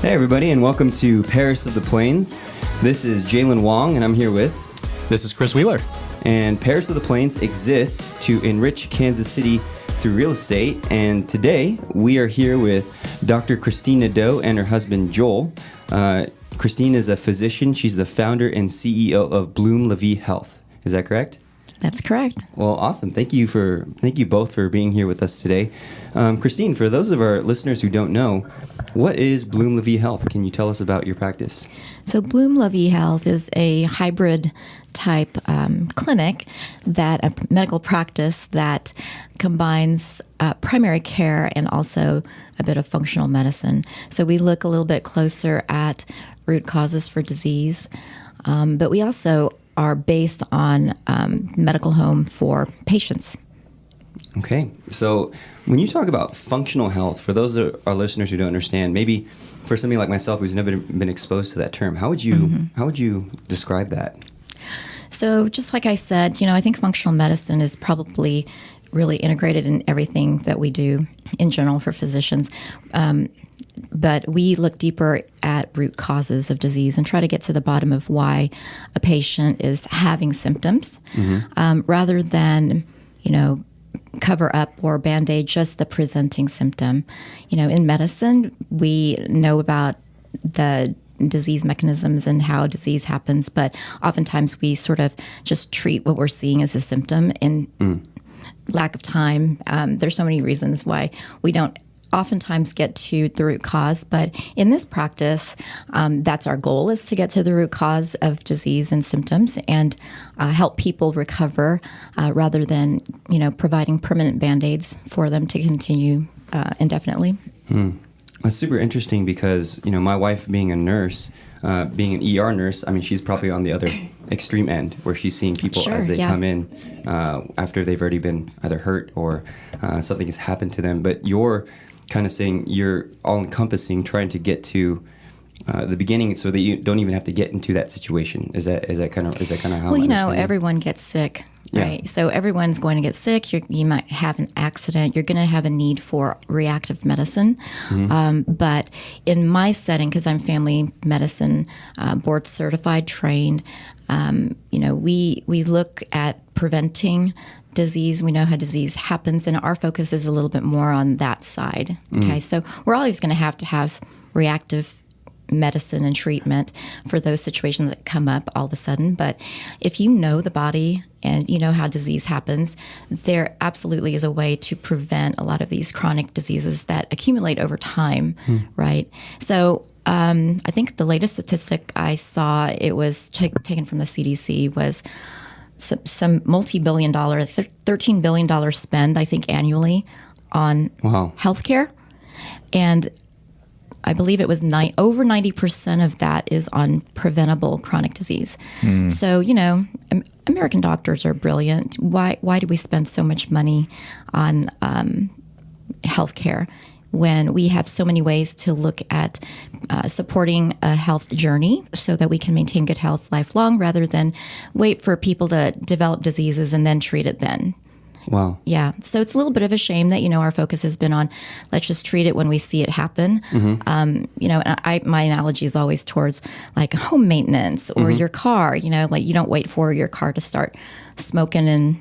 Hey everybody, and welcome to Paris of the Plains. This is Jalen Wong, and I'm here with... This is Chris Wheeler. And Paris of the Plains exists to enrich Kansas City through real estate. And today, we are here with Dr. Christine Nedeau and her husband, Joel. Christine is a physician. She's the founder and CEO of Bloom La Vie Health. Is that correct? That's correct. Well, awesome. Thank you both for being here with us today. Christine, for those of our listeners who don't know, what is Bloom La Vie Health? Can you tell us about your practice? So Bloom La Vie Health is a hybrid type clinic, a medical practice that combines primary care and also a bit of functional medicine. So we look a little bit closer at root causes for disease, but we also are based on medical home for patients. Okay, so when you talk about functional health, for those of our listeners who don't understand, maybe for somebody like myself who's never been exposed to that term, how would you describe that? So just like I said, I think functional medicine is probably really integrated in everything that we do in general for physicians. But we look deeper at root causes of disease and try to get to the bottom of why a patient is having symptoms, rather than, cover up or Band-Aid just the presenting symptom. In medicine, we know about the disease mechanisms and how disease happens, but oftentimes we sort of just treat what we're seeing as a symptom in lack of time. There's so many reasons why we don't oftentimes get to the root cause, but in this practice, that's our goal, is to get to the root cause of disease and symptoms and help people recover rather than, providing permanent Band-Aids for them to continue indefinitely. That's super interesting because, my wife being a nurse, being an ER nurse, she's probably on the other extreme end where she's seeing people as they come in after they've already been either hurt or something has happened to them. But you're kind of saying you're all-encompassing, trying to get to the beginning so that you don't even have to get into that situation. Is that kind of how? Well, everyone gets sick, right? Yeah. So everyone's going to get sick. You might have an accident. You're going to have a need for reactive medicine. But in my setting, because I'm family medicine board certified, trained, we look at preventing disease. We know how disease happens, and our focus is a little bit more on that side. Okay, so we're always going to have reactive medicine and treatment for those situations that come up all of a sudden. But if you know the body and you know how disease happens, there absolutely is a way to prevent a lot of these chronic diseases that accumulate over time, right? So I think the latest statistic I saw, it was taken from the CDC, was some multi-billion dollar, $13 billion spend, I think, annually on healthcare. And I believe it was over 90% of that is on preventable chronic disease. So, American doctors are brilliant. Why do we spend so much money on healthcare when we have so many ways to look at supporting a health journey so that we can maintain good health lifelong rather than wait for people to develop diseases and then treat it then? Wow. Yeah. So it's a little bit of a shame that, our focus has been on, let's just treat it when we see it happen. And my analogy is always towards like home maintenance or your car, like you don't wait for your car to start smoking and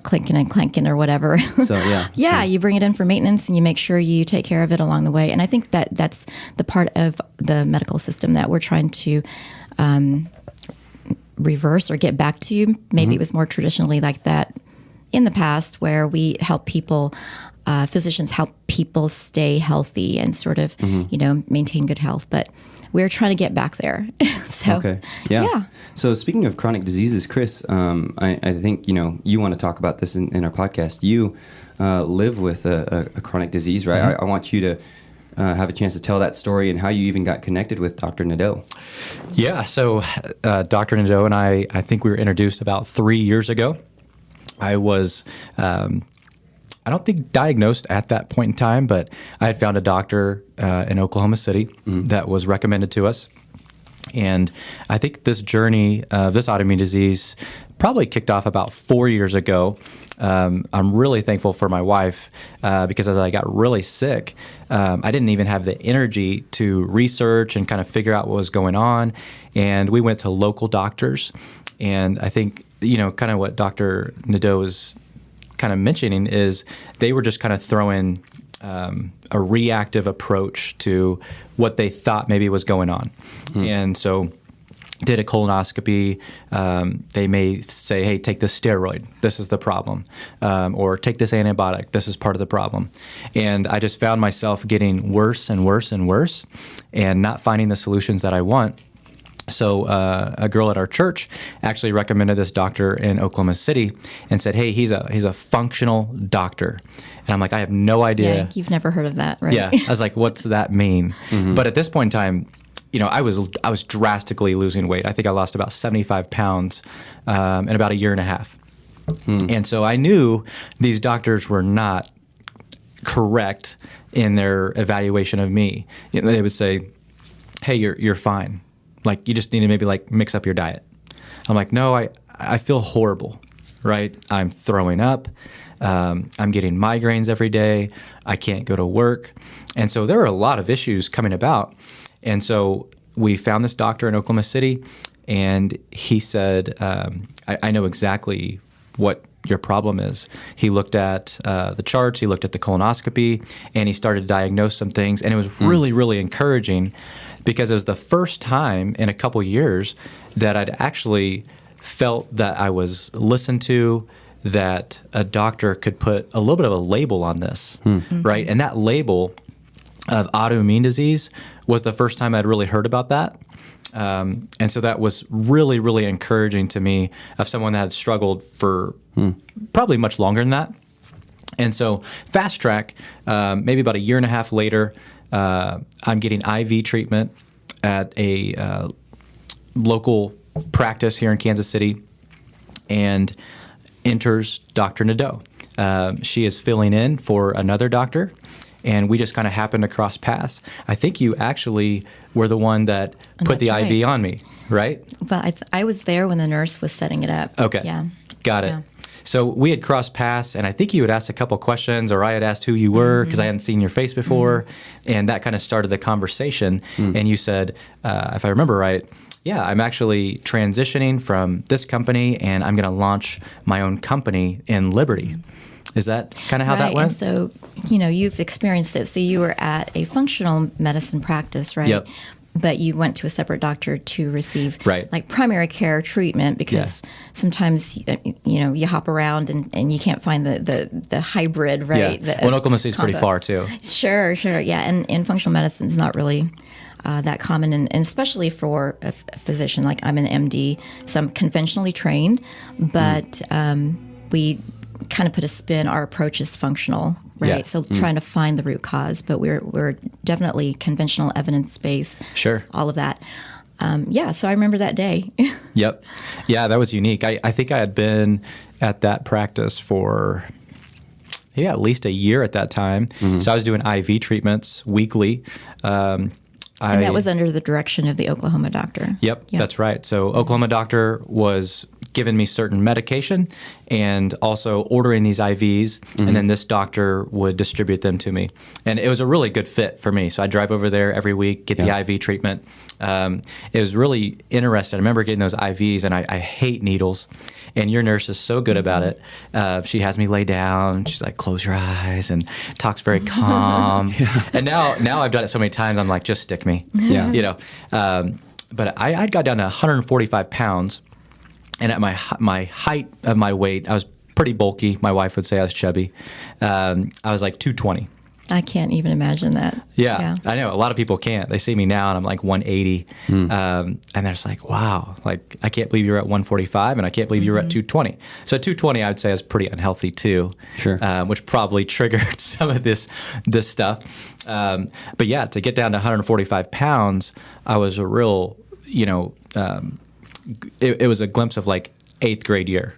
clinking and clanking or whatever. So, you bring it in for maintenance and you make sure you take care of it along the way. And I think that that's the part of the medical system that we're trying to reverse or get back to. Maybe it was more traditionally like that in the past, where we help people, physicians help people stay healthy and sort of, maintain good health. But we're trying to get back there. So speaking of chronic diseases, Kris, I think, you want to talk about this in our podcast. You live with a chronic disease, right? I want you to have a chance to tell that story and how you even got connected with Dr. Nedeau. Yeah, so Dr. Nedeau and I think we were introduced about 3 years ago. I was, I don't think diagnosed at that point in time, but I had found a doctor in Oklahoma City that was recommended to us. And I think this journey of this autoimmune disease probably kicked off about 4 years ago. I'm really thankful for my wife because as I got really sick, I didn't even have the energy to research and kind of figure out what was going on. And we went to local doctors. And I think, kind of what Dr. Nedeau was kind of mentioning is they were just kind of throwing a reactive approach to what they thought maybe was going on. And so did a colonoscopy, they may say, hey, take this steroid, this is the problem, or take this antibiotic, this is part of the problem. And I just found myself getting worse and worse and worse and not finding the solutions that I want. So a girl at our church actually recommended this doctor in Oklahoma City and said, hey, he's a functional doctor. And I'm like, I have no idea. Yeah, you've never heard of that, right? Yeah. I was like, what's that mean? But at this point in time, I was drastically losing weight. I think I lost about 75 pounds in about a year and a half. And so I knew these doctors were not correct in their evaluation of me. They would say, hey, you're fine. Like, you just need to maybe mix up your diet. I'm like, no, I feel horrible, right? I'm throwing up. I'm getting migraines every day. I can't go to work. And so there are a lot of issues coming about. And so we found this doctor in Oklahoma City, and he said, I know exactly what your problem is. He looked at the charts, he looked at the colonoscopy, and he started to diagnose some things. And it was really, really encouraging because it was the first time in a couple years that I'd actually felt that I was listened to, that a doctor could put a little bit of a label on this, right? And that label of autoimmune disease was the first time I'd really heard about that. And so that was really, really encouraging to me of someone that had struggled for probably much longer than that. And so fast track, maybe about a year and a half later, I'm getting IV treatment at a local practice here in Kansas City, and enters Dr. Nedeau. She is filling in for another doctor, and we just kind of happened to cross paths. I think you actually were the one that put the IV on me, right? But I was there when the nurse was setting it up. Okay. Yeah. Got it. Yeah. So we had crossed paths, and I think you had asked a couple questions, or I had asked who you were because I hadn't seen your face before, and that kind of started the conversation. And you said, if I remember right, yeah, I'm actually transitioning from this company, and I'm going to launch my own company in Liberty. Is that kind of how that went? And so, you've experienced it. So you wwere at a functional medicine practice, right? Yep. But you went to a separate doctor to receive Right. primary care treatment because sometimes you hop around and you can't find the hybrid, right? Yeah. Well, Oklahoma City's pretty far too. Sure, yeah. And functional medicine is not really that common, and especially for a physician. Like, I'm an MD, so I'm conventionally trained, but we kind of put a spin. Our approach is functional, right? Yeah. So trying to find the root cause, but we're definitely conventional, evidence-based. Sure. All of that. So I remember that day. Yep. Yeah, that was unique. I think I had been at that practice for at least a year at that time. So I was doing IV treatments weekly. And that was under the direction of the Oklahoma doctor. Yep, that's right. So Oklahoma doctor was giving me certain medication and also ordering these IVs, and then this doctor would distribute them to me. And it was a really good fit for me. So I drive over there every week, get the IV treatment. It was really interesting. I remember getting those IVs, and I hate needles. And your nurse is so good about it. She has me lay down. She's like, close your eyes, and talks very calm. And now I've done it so many times, I'm like, just stick me. But I'd got down to 145 pounds. And at my height of my weight, I was pretty bulky. My wife would say I was chubby. I was like 220. I can't even imagine that. Yeah, I know. A lot of people can't. They see me now, and I'm like 180. And they're just like, wow, like, I can't believe you're at 145, and I can't believe you're at 220. So 220, I would say, is pretty unhealthy, too. Sure. Which probably triggered some of this stuff. But yeah, to get down to 145 pounds, I was a real, it was a glimpse of like 8th grade year,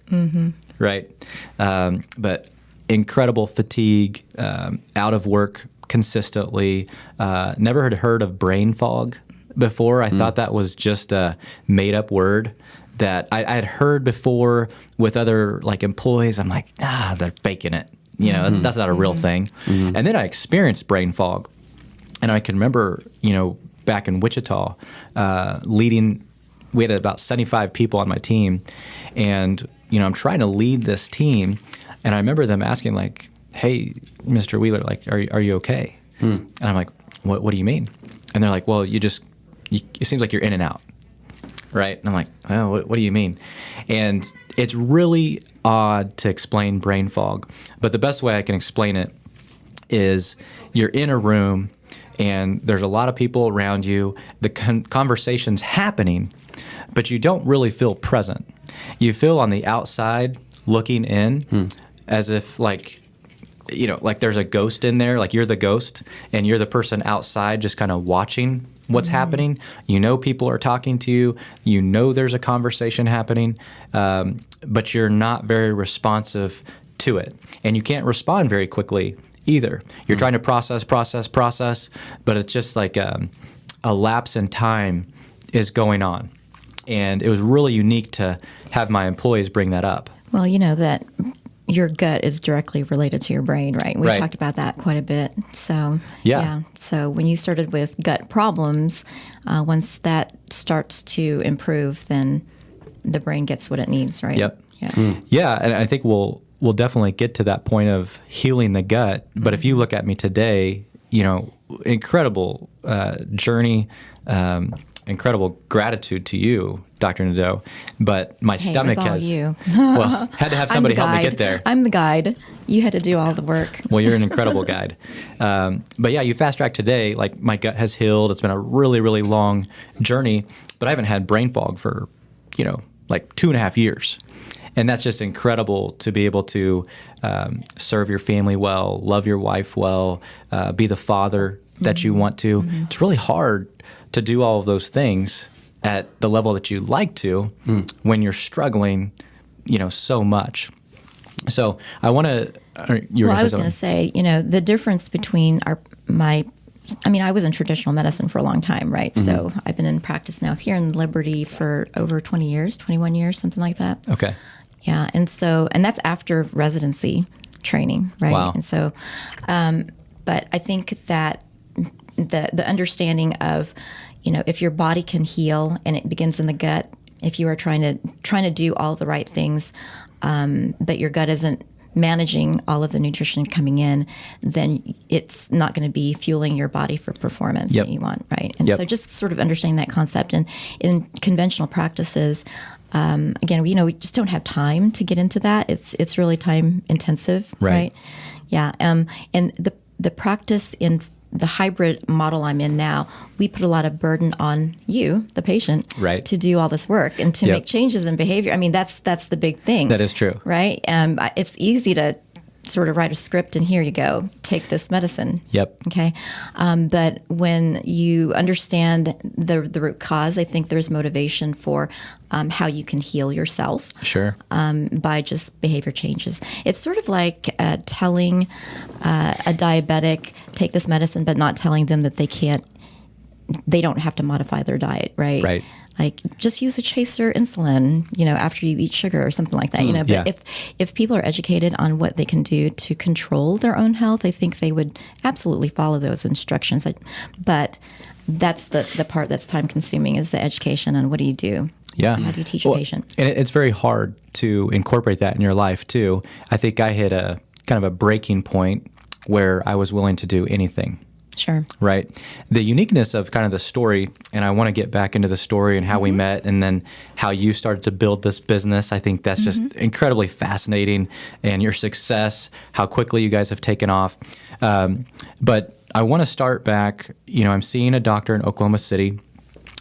right? But incredible fatigue, out of work consistently. Never had heard of brain fog before. I thought that was just a made-up word that I had heard before with other like employees. I'm like, they're faking it. That's not a real thing. And then I experienced brain fog. And I can remember, back in Wichita, we had about 75 people on my team. And, I'm trying to lead this team. And I remember them asking like, hey, Mr. Wheeler, like, are you okay? And I'm like, what do you mean? And they're like, well, it seems like you're in and out. Right? And I'm like, oh, what do you mean? And it's really odd to explain brain fog. But the best way I can explain it is you're in a room and there's a lot of people around you. The conversation's happening, but you don't really feel present. You feel on the outside looking in as if like there's a ghost in there, like you're the ghost and you're the person outside just kind of watching what's happening. People are talking to you. There's a conversation happening, but you're not very responsive to it. And you can't respond very quickly either. You're trying to process, but it's just like a lapse in time is going on. And it was really unique to have my employees bring that up. Well, that your gut is directly related to your brain, right? We've talked about that quite a bit. So, yeah. So when you started with gut problems, once that starts to improve, then the brain gets what it needs, right? Yep. Yeah, and I think we'll definitely get to that point of healing the gut. But if you look at me today, incredible journey, incredible gratitude to you, Dr. Nedeau. But my stomach has you. Had to have somebody help me get there. I'm the guide. You had to do all the work. Well, you're an incredible guide. But yeah, you fast track today. Like my gut has healed. It's been a really, really long journey. But I haven't had brain fog for like 2.5 years. And that's just incredible to be able to serve your family well, love your wife well, be the father that you want to. It's really hard to do all of those things at the level that you like to when you're struggling, so much. So I want to. I was going to say, the difference between I was in traditional medicine for a long time, right? So I've been in practice now here in Liberty for over 20 years, 21 years, something like that. Okay. Yeah, and that's after residency training, right? Wow. And so, but I think that the understanding of, if your body can heal and it begins in the gut, if you are trying to do all the right things, but your gut isn't managing all of the nutrition coming in, then it's not going to be fueling your body for performance that you want, right? And so just sort of understanding that concept. And in conventional practices, again, we just don't have time to get into that. It's really time intensive, right? Yeah. And the practice in the hybrid model I'm in now, we put a lot of burden on you, the patient, to do all this work and to make changes in behavior. I mean, that's the big thing. That is true. Right? It's easy to sort of write a script and here you go, take this medicine. Yep. Okay. But when you understand the root cause, I think there's motivation for how you can heal yourself. Sure. By just behavior changes. It's sort of like telling a diabetic, take this medicine, but not telling them that they don't have to modify their diet, right? Right. Like just use a chaser insulin, after you eat sugar or something like that, But if people are educated on what they can do to control their own health, I think they would absolutely follow those instructions. But that's the part that's time consuming is the education on what do you do? Yeah. How do you teach a patient? And it's very hard to incorporate that in your life too. I think I hit a kind of a breaking point where I was willing to do anything. Sure. Right. The uniqueness of kind of the story, and I want to get back into the story and how we met and then how you started to build this business. I think that's just incredibly fascinating, and your success, how quickly you guys have taken off. But I want to start back. I'm seeing a doctor in Oklahoma City.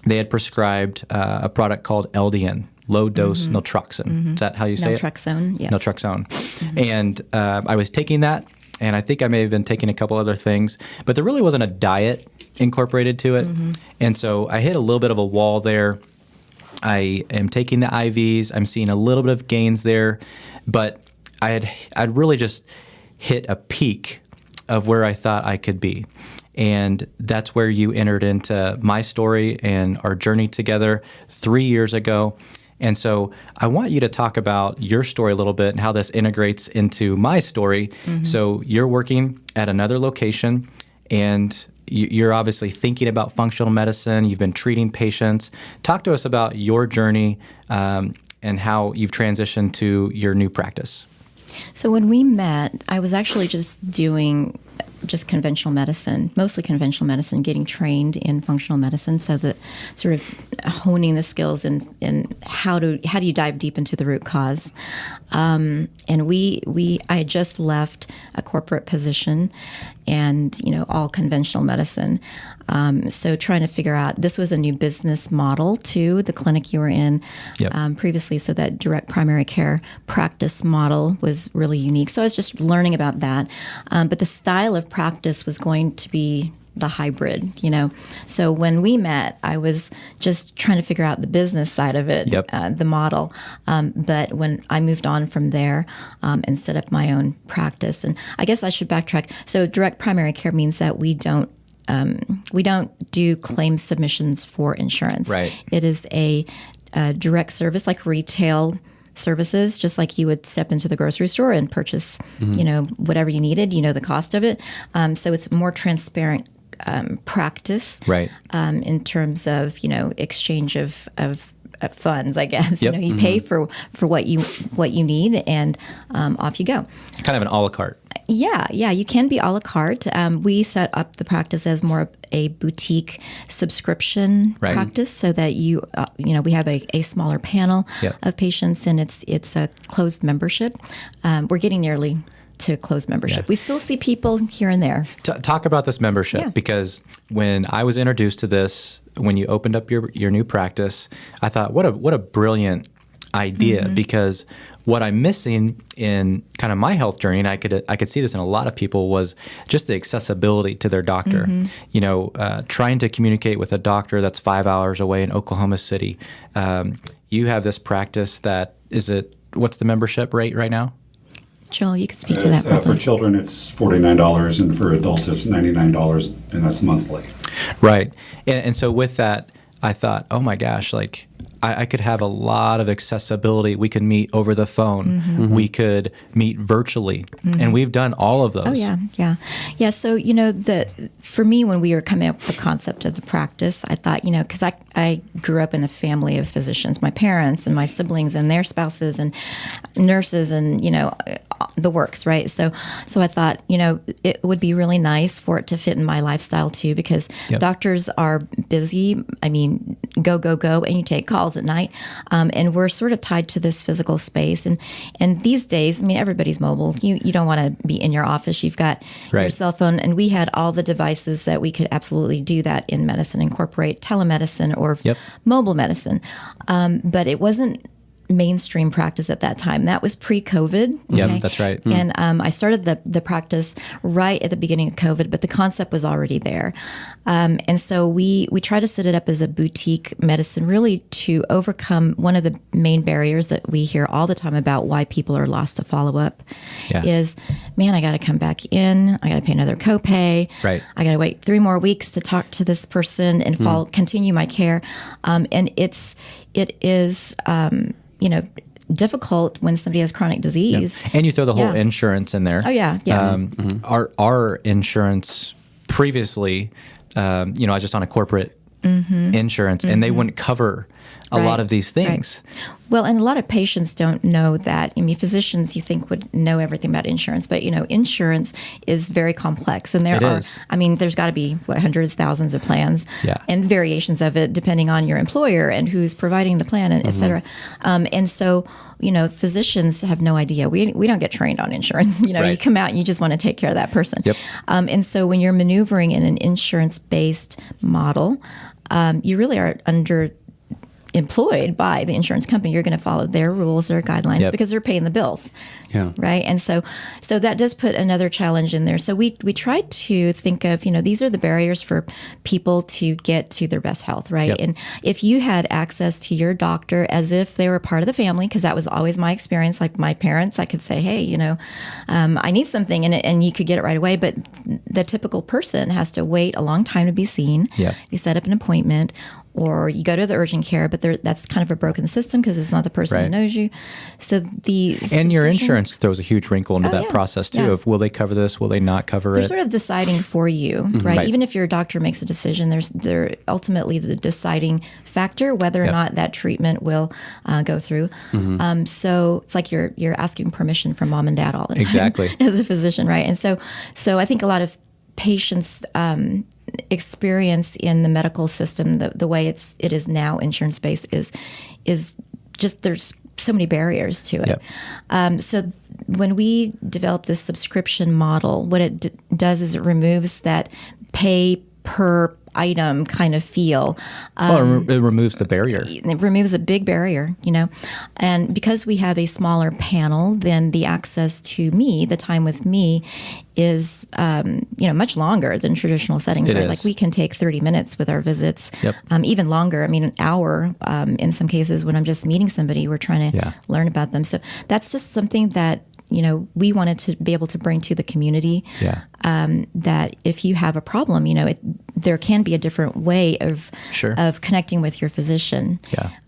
They had prescribed a product called LDN, low dose naltrexone. Is that how you say Naltrexone, yes. Naltrexone. And I was taking that. And I think I may have been taking a couple other things, but there really wasn't a diet incorporated to it. And so I hit a little bit of a wall there. I am taking the IVs. I'm seeing a little bit of gains there, but I'd really just hit a peak of where I thought I could be. And that's where you entered into my story and our journey together 3 years ago. And so I want you to talk about your story a little bit and how this integrates into my story. So you're working at another location, and you're obviously thinking about functional medicine. You've been treating patients. Talk to us about your journey and how you've transitioned to your new practice. So when we met, I was actually just doing conventional medicine, mostly conventional medicine, getting trained in functional medicine, so that sort of honing the skills in how do you dive deep into the root cause. And I had just left a corporate position and, all conventional medicine. So trying to figure out, this was a new business model to the clinic you were in previously. So that direct primary care practice model was really unique. So I was just learning about that. But the style of practice was going to be the hybrid, So when we met, I was just trying to figure out the business side of it, the model. But when I moved on from there and set up my own practice, and I guess I should backtrack. So direct primary care means that we don't do claim submissions for insurance. Right. It is a direct service, like retail services, just like you would step into the grocery store and purchase, whatever you needed, the cost of it. So it's more transparent practice, right? In terms of exchange of funds, I guess. Yep. You pay for what you need, and off you go. Kind of an a la carte. Yeah, you can be a la carte. We set up the practice as more of a boutique subscription practice, so that we have a smaller panel of patients, and it's a closed membership. We're getting nearly to closed membership. Yeah. We still see people here and there. Talk about this membership, because when I was introduced to this, when you opened up your new practice, I thought, what a brilliant idea, because what I'm missing in kind of my health journey, and I could see this in a lot of people, was just the accessibility to their doctor. Trying to communicate with a doctor that's 5 hours away in Oklahoma City. You have this practice what's the membership rate right now? Joel, you could speak to that. For children, it's $49, and for adults, it's $99, and that's monthly. Right. And so with that, I thought, oh my gosh, like I could have a lot of accessibility. We could meet over the phone. We could meet virtually. And we've done all of those. Oh, yeah. So, for me, when we were coming up with the concept of the practice, I thought, because I grew up in a family of physicians, my parents and my siblings and their spouses and nurses and, the works, right? So I thought, it would be really nice for it to fit in my lifestyle too, because doctors are busy. I mean, go, and you take calls at night. And we're sort of tied to this physical space. And these days, I mean, everybody's mobile. You don't want to be in your office. You've got your cell phone. And we had all the devices that we could absolutely do that in medicine, incorporate telemedicine or mobile medicine. But it wasn't mainstream practice at that time. That was pre-COVID. Yeah, that's right. And I started the practice right at the beginning of COVID, but the concept was already there. And so we try to set it up as a boutique medicine, really to overcome one of the main barriers that we hear all the time about why people are lost to follow-up is, man, I got to come back in. I got to pay another copay. Right. I got to wait 3 more weeks to talk to this person and continue my care. And it is difficult when somebody has chronic disease. And you throw the whole insurance in there. Oh, yeah. Our insurance previously, I was just on a corporate insurance, and they wouldn't cover a lot of these things. Right. Well, and a lot of patients don't know that. I mean, physicians you think would know everything about insurance, but insurance is very complex, and there's got to be hundreds, thousands of plans, and variations of it depending on your employer and who's providing the plan, and et cetera. And so, physicians have no idea. We don't get trained on insurance. You come out and you just want to take care of that person. Yep. And so when you're maneuvering in an insurance-based model, you really are employed by the insurance company. You're going to follow their rules, their guidelines, because they're paying the bills. Yeah. Right. And so that does put another challenge in there. So we try to think of, these are the barriers for people to get to their best health. Right. Yep. And if you had access to your doctor as if they were part of the family, because that was always my experience, like my parents, I could say, hey, I need something, and you could get it right away. But the typical person has to wait a long time to be seen. Yeah. You set up an appointment, or you go to the urgent care, but that's kind of a broken system because it's not the person who knows you. So and your insurance throws a huge wrinkle into that process too. Of will they cover this? Will they not cover They're it? sort of deciding for you, right? Even if your doctor makes a decision, they're ultimately the deciding factor whether or not that treatment will go through. So it's like you're asking permission from mom and dad all the time as a physician, right? And so I think a lot of patients experience in the medical system, the way it is now insurance based is just there's so many barriers to it. So when we develop this subscription model, what it does is it removes that pay per item kind of feel. It removes the barrier. It removes a big barrier, and because we have a smaller panel, then the access to me, the time with me, is much longer than traditional settings. It right? is. Like we can take 30 minutes with our visits, even longer. I mean, an hour in some cases when I'm just meeting somebody, we're trying to learn about them. So that's just something that we wanted to be able to bring to the community. That if you have a problem, there can be a different way of connecting with your physician.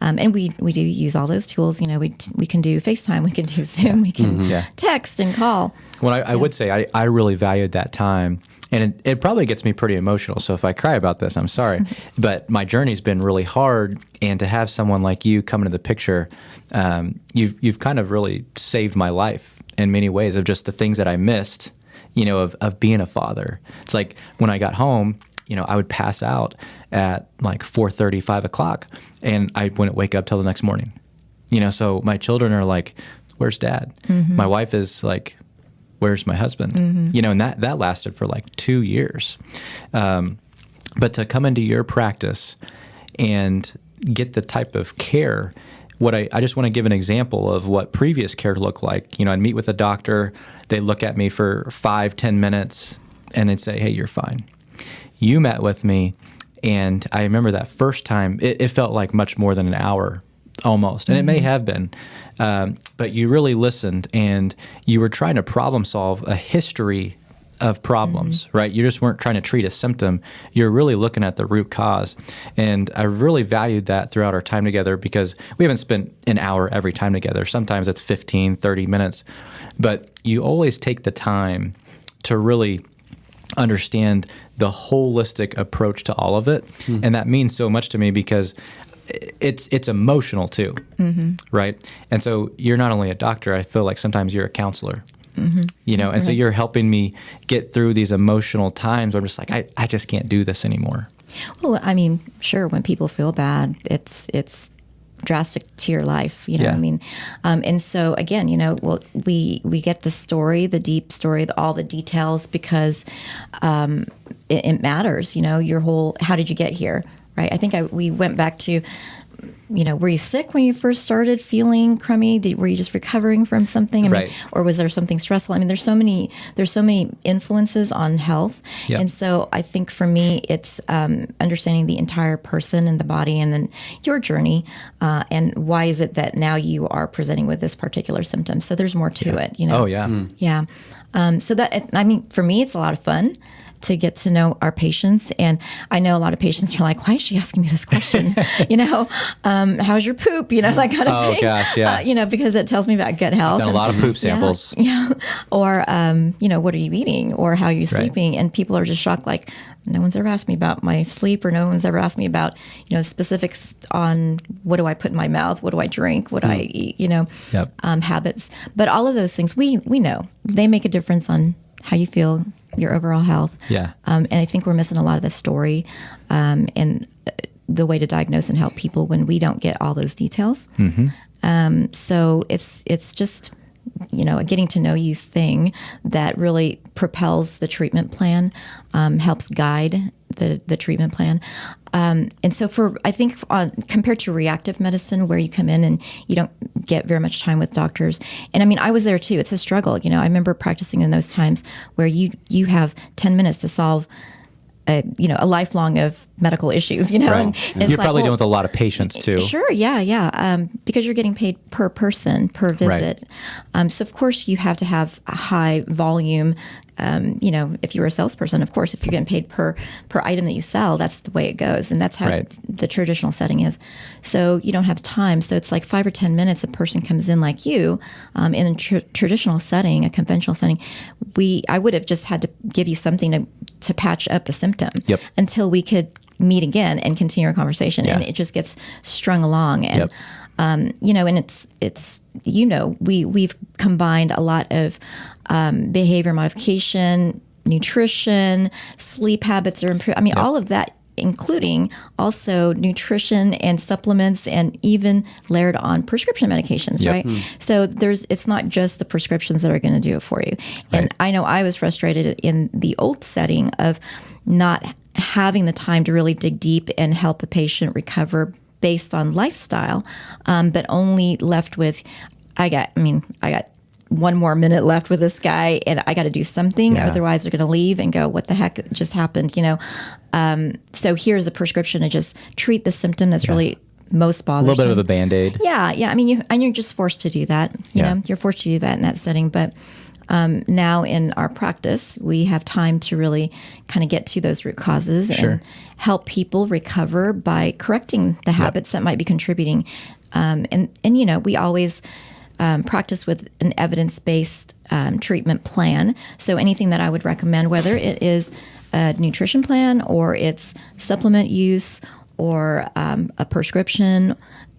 And we do use all those tools. We can do FaceTime, we can do Zoom, we can text and call. Well, I would say I really valued that time. And it probably gets me pretty emotional. So if I cry about this, I'm sorry. But my journey's been really hard. And to have someone like you come into the picture, you've kind of really saved my life in many ways of just the things that I missed, of being a father. It's like when I got home, I would pass out at like 4:30, 5 o'clock, and I wouldn't wake up till the next morning. So my children are like, where's dad? My wife is like, where's my husband? And that lasted for like 2 years. But to come into your practice and get the type of care, I just want to give an example of what previous care looked like. I'd meet with a doctor, they'd look at me for 5-10 minutes, and they'd say, hey, you're fine. You met with me, and I remember that first time, it felt like much more than an hour, almost, and it may have been. But you really listened, and you were trying to problem solve a history of problems, right? You just weren't trying to treat a symptom. You're really looking at the root cause. And I really valued that throughout our time together because we haven't spent an hour every time together. Sometimes it's 15, 30 minutes. But you always take the time to really understand the holistic approach to all of it. And that means so much to me because it's emotional too, right? And so you're not only a doctor, I feel like sometimes you're a counselor. And so you're helping me get through these emotional times where I'm just like, I just can't do this anymore. Well, I mean, sure, when people feel bad, it's drastic to your life, and so again, we get the story, the deep story, all the details because it matters, your whole, how did you get here, right? I think we went back to, were you sick when you first started feeling crummy? Were you just recovering from something? I mean, or was there something stressful? I mean, there's so many influences on health. And so I think for me, it's understanding the entire person and the body and then your journey. And why is it that now you are presenting with this particular symptom? So there's more to it, Oh, yeah. Yeah. So that, I mean, for me, it's a lot of fun to get to know our patients. And I know a lot of patients are like, why is she asking me this question? How's your poop? That kind of thing. Oh, gosh, yeah. Because it tells me about gut health. I've done a lot of poop samples. Yeah. Or, what are you eating? Or how are you sleeping? And people are just shocked, like, no one's ever asked me about my sleep, or no one's ever asked me about, specifics on what do I put in my mouth? What do I drink? What do I eat? Habits. But all of those things, we know. They make a difference on how you feel, your overall health. Yeah. And I think we're missing a lot of the story and the way to diagnose and help people when we don't get all those details. So it's just, a getting to know you thing that really propels the treatment plan, helps guide the treatment plan. And so I think compared to reactive medicine where you come in and you don't get very much time with doctors. And I mean, I was there too. It's a struggle. I remember practicing in those times where you have 10 minutes to solve a lifelong of medical issues, Right. And you're probably dealing with a lot of patients too. Sure. Yeah. Because you're getting paid per person, per visit. Right. So of course you have to have a high volume if you were a salesperson, of course, if you're getting paid per item that you sell, that's the way it goes. And that's how the traditional setting is. So you don't have time. So it's like 5 or 10 minutes, a person comes in like you, in a traditional setting, a conventional setting, I would have just had to give you something to patch up a symptom until we could meet again and continue our conversation. And it just gets strung along. And, and we've combined a lot of behavior modification, nutrition, sleep habits are improved. I mean, all of that, including also nutrition and supplements, and even layered on prescription medications, right? So it's not just the prescriptions that are going to do it for you. And I know I was frustrated in the old setting of not having the time to really dig deep and help a patient recover based on lifestyle, but only left with, I got 1 more minute left with this guy, and I got to do something. Otherwise, they're going to leave and go, "What the heck just happened?" So here's the prescription to just treat the symptom that's really most bothersome. A little bit of a Band-Aid. Yeah. I mean, you're just forced to do that. You know, you're forced to do that in that setting. But now in our practice, we have time to really kind of get to those root causes and help people recover by correcting the habits that might be contributing. And we always practice with an evidence-based treatment plan. So anything that I would recommend, whether it is a nutrition plan or it's supplement use or a prescription,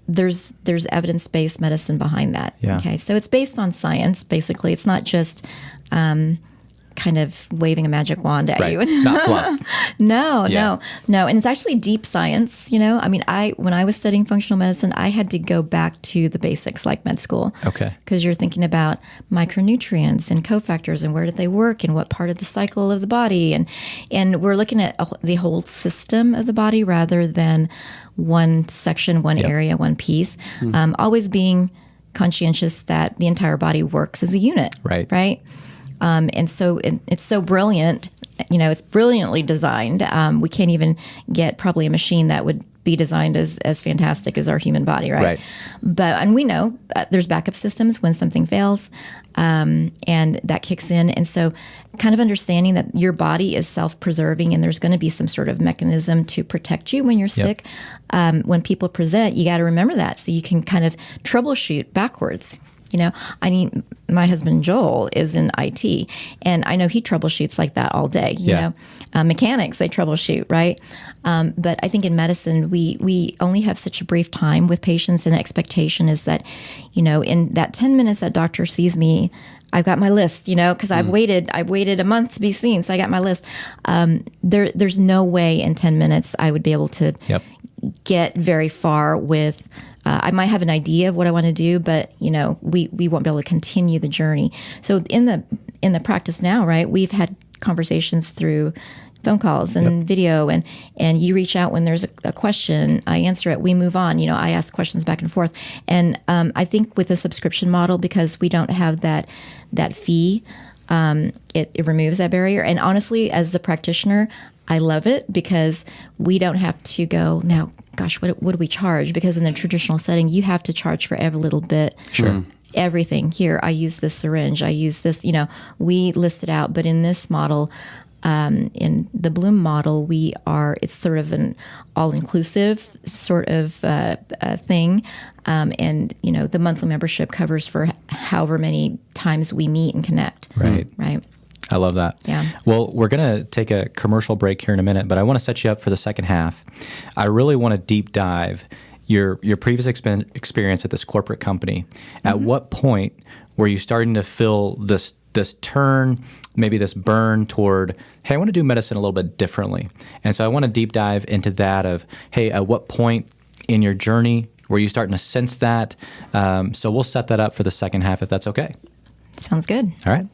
there's evidence-based medicine behind that. Okay, so it's based on science. Basically, it's not just kind of waving a magic wand at you. It's not fluff. No. And it's actually deep science, I mean, when I was studying functional medicine, I had to go back to the basics like med school. Okay. Because you're thinking about micronutrients and cofactors and where do they work and what part of the cycle of the body. And we're looking at the whole system of the body rather than one section, one area, one piece. Always being conscientious that the entire body works as a unit. Right? And so it's so brilliant, it's brilliantly designed. We can't even get probably a machine that would be designed as fantastic as our human body, right? And we know there's backup systems when something fails, and that kicks in. And so kind of understanding that your body is self-preserving and there's going to be some sort of mechanism to protect you when you're sick. When people present, you got to remember that so you can kind of troubleshoot backwards. I mean, my husband Joel is in IT, and I know he troubleshoots like that all day. Mechanics, they troubleshoot, right? But I think in medicine, we only have such a brief time with patients, and the expectation is that, in that 10 minutes that doctor sees me, I've got my list, because I've waited a month to be seen, so I got my list. There's no way in 10 minutes I would be able to get very far with. I might have an idea of what I want to do, but we won't be able to continue the journey. So in the practice now, right, we've had conversations through phone calls and video, and you reach out when there's a question, I answer it, we move on. I ask questions back and forth, and I think with a subscription model, because we don't have that fee, it removes that barrier. And honestly, as the practitioner, I love it because we don't have to go, now, gosh, what do we charge? Because in the traditional setting, you have to charge for every little bit. Sure. Everything. Here, I use this syringe. I use this, we list it out. But in this model, in the Bloom model, it's sort of an all-inclusive sort of thing. And, the monthly membership covers for however many times we meet and connect. Right. I love that. Yeah. Well, we're going to take a commercial break here in a minute, but I want to set you up for the second half. I really want to deep dive your previous experience at this corporate company. At what point were you starting to feel this turn, maybe this burn toward, hey, I want to do medicine a little bit differently? And so I want to deep dive into that of, hey, at what point in your journey were you starting to sense that? So we'll set that up for the second half, if that's okay. Sounds good. All right.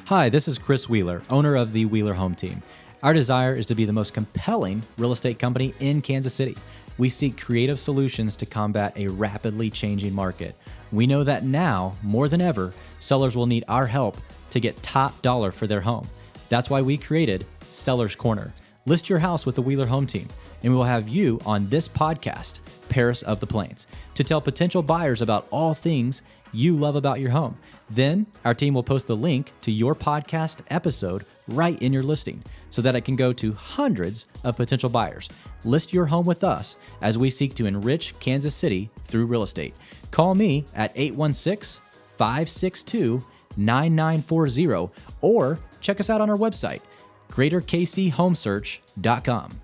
Hi, this is Kris Wheeler, owner of the Wheeler Home Team. Our desire is to be the most compelling real estate company in Kansas City. We seek creative solutions to combat a rapidly changing market. We know that now, more than ever, sellers will need our help to get top dollar for their home. That's why we created Seller's Corner. list your house with the Wheeler Home Team, and we will have you on this podcast, Paris of the Plains, to tell potential buyers about all things you love about your home. Then our team will post the link to your podcast episode right in your listing so that it can go to hundreds of potential buyers. List your home with us as we seek to enrich Kansas City through real estate. Call me at 816-562-9940 or check us out on our website, greaterkchomesearch.com.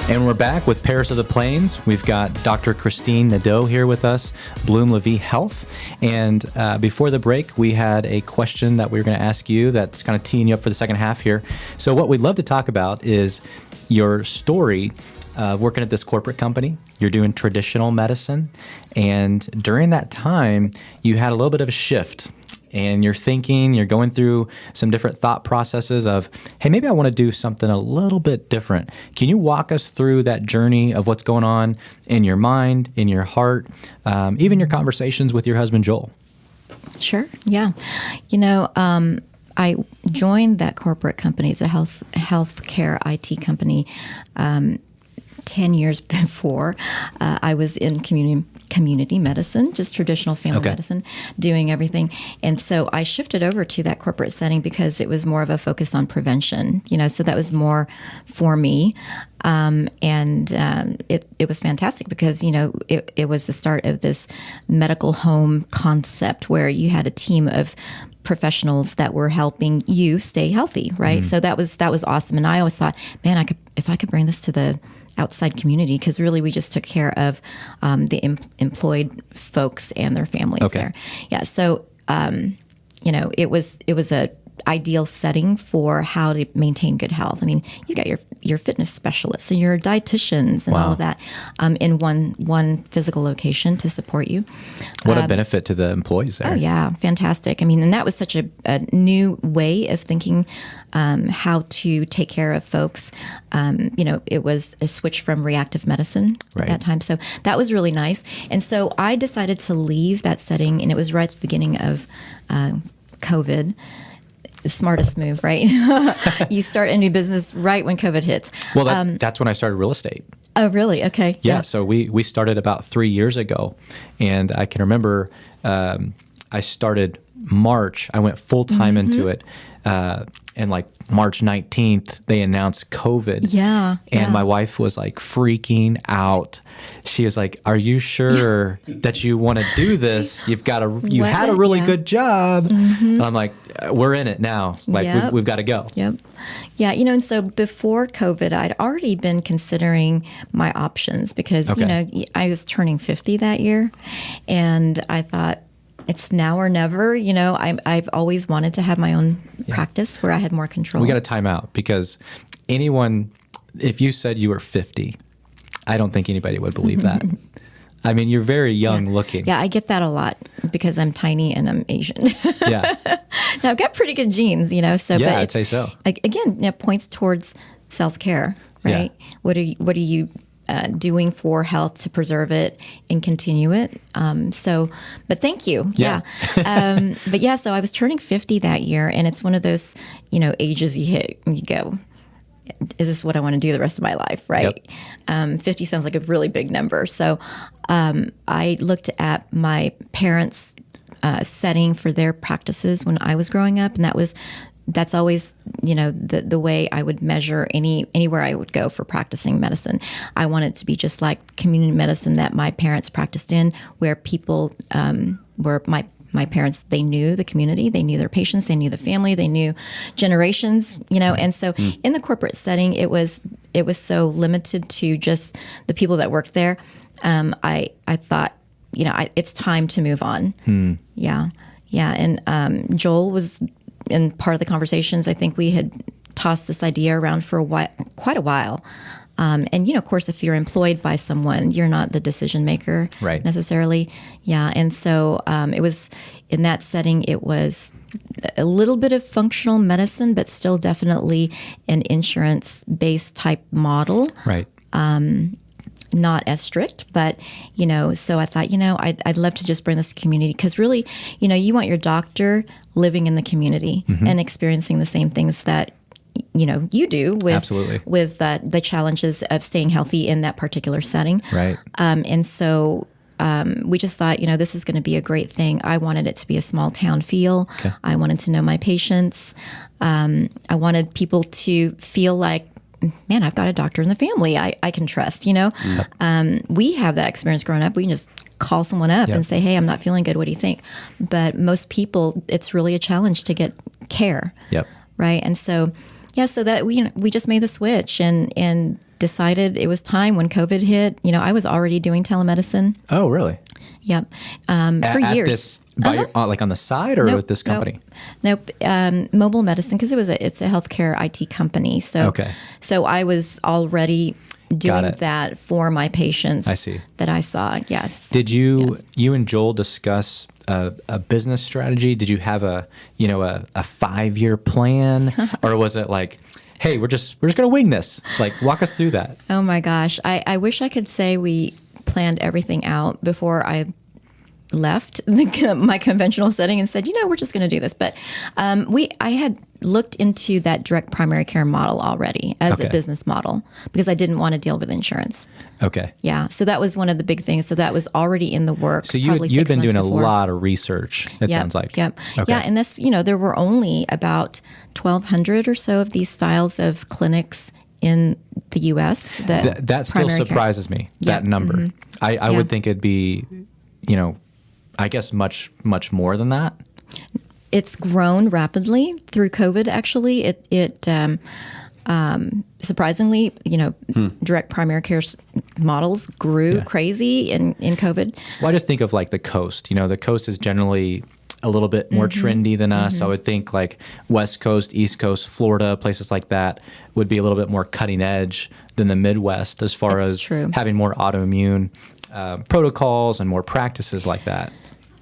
And we're back with Paris of the Plains. We've got Dr. Christine Nedeau here with us, Bloom La Vie Health. And before the break, we had a question that we were going to ask you that's kind of teeing you up for the second half here. So what we'd love to talk about is your story working at this corporate company. You're doing traditional medicine. And during that time, you had a little bit of a shift. And you're thinking, you're going through some different thought processes of, hey, maybe I want to do something a little bit different. Can you walk us through that journey of what's going on in your mind, in your heart, even your conversations with your husband, Joel? Sure. Yeah. I joined that corporate company. It's a healthcare IT company 10 years before. I was in community medicine, just traditional family medicine, doing everything. And so I shifted over to that corporate setting because it was more of a focus on prevention, so that was more for me. It was fantastic because, it was the start of this medical home concept where you had a team of professionals that were helping you stay healthy, right? Mm-hmm. So that was awesome. And I always thought, man, if I could bring this to the outside community, because really we just took care of the employed folks and their families there. Yeah. So, it was a ideal setting for how to maintain good health. I mean, you got your fitness specialists and your dietitians and all of that in one physical location to support you. What a benefit to the employees there. Oh, yeah. Fantastic. I mean, and that was such a new way of thinking how to take care of folks. It was a switch from reactive medicine at that time. So that was really nice. And so I decided to leave that setting, and it was right at the beginning of COVID. The smartest move, right? You start a new business right when COVID hits. Well, that's when I started real estate. Oh, really? Okay. Yeah. So we started about 3 years ago, and I can remember I started March. I went full time into it. And like March 19th, they announced COVID. Yeah. And my wife was like freaking out. She was like, "Are you sure that you want to do this? You had a really good job." Mm-hmm. And I'm like, "We're in it now. Like we've got to go." Yep. Yeah. And so before COVID, I'd already been considering my options because, I was turning 50 that year, and I thought, it's now or never. I've always wanted to have my own practice where I had more control. We got to time out because if you said you were 50, I don't think anybody would believe that. I mean, you're very young looking. Yeah, I get that a lot because I'm tiny and I'm Asian. Yeah. Now, I've got pretty good genes, so. Yeah, but I'd say so. Again, it points towards self-care, right? Yeah. What are you doing for health to preserve it and continue it. But thank you. Yeah. So I was turning 50 that year, and it's one of those, ages you hit and you go, is this what I want to do the rest of my life? Right. Yep. 50 sounds like a really big number. So, I looked at my parents' setting for their practices when I was growing up, and that's always, the way I would measure anywhere I would go for practicing medicine. I want it to be just like community medicine that my parents practiced in, where people were my parents, they knew the community, they knew their patients, they knew the family, they knew generations, and so in the corporate setting, it was so limited to just the people that worked there. I thought, it's time to move on. Yeah. And Joel was in part of the conversations. I think we had tossed this idea around for quite a while. And, of course, if you're employed by someone, you're not the decision maker necessarily. Yeah. And so it was in that setting, it was a little bit of functional medicine, but still definitely an insurance-based type model. Right. Not as strict, but, so I thought, I'd love to just bring this to community because really, you want your doctor living in the community and experiencing the same things that you do with the challenges of staying healthy in that particular setting. Right. And so we just thought, this is going to be a great thing. I wanted it to be a small town feel. Okay. I wanted to know my patients. I wanted people to feel like, man, I've got a doctor in the family I can trust, We have that experience growing up. We can just call someone up and say, hey, I'm not feeling good. What do you think? But most people, it's really a challenge to get care. Yep. Right. And so, so that we just made the switch and decided it was time when COVID hit. I was already doing telemedicine. Oh, really? Yep. For years. Like on the side or with this company? Nope. Mobile medicine, because it's a healthcare IT company. So, so I was already doing that for my patients. I see. That I saw. Yes. Did you and Joel discuss a business strategy? Did you have a 5-year plan, or was it like, hey, we're just going to wing this? Like, walk us through that. Oh my gosh, I wish I could say we planned everything out before I left my conventional setting and said, we're just going to do this. But I had looked into that direct primary care model already as a business model because I didn't want to deal with insurance. Okay. Yeah. So that was one of the big things. So that was already in the works. So you'd been doing a lot of research, it sounds like. Yep. Okay. Yeah. And this, there were only about 1,200 or so of these styles of clinics in the U.S. That still surprises me, that number. Mm-hmm. I would think it'd be, I guess much, much more than that. It's grown rapidly through COVID. Actually, it surprisingly, direct primary care models grew crazy in COVID. Well, I just think of like the coast. The coast is generally a little bit more trendy than us. I would think like West Coast, East Coast, Florida, places like that would be a little bit more cutting edge than the Midwest as far as having more autoimmune protocols and more practices like that.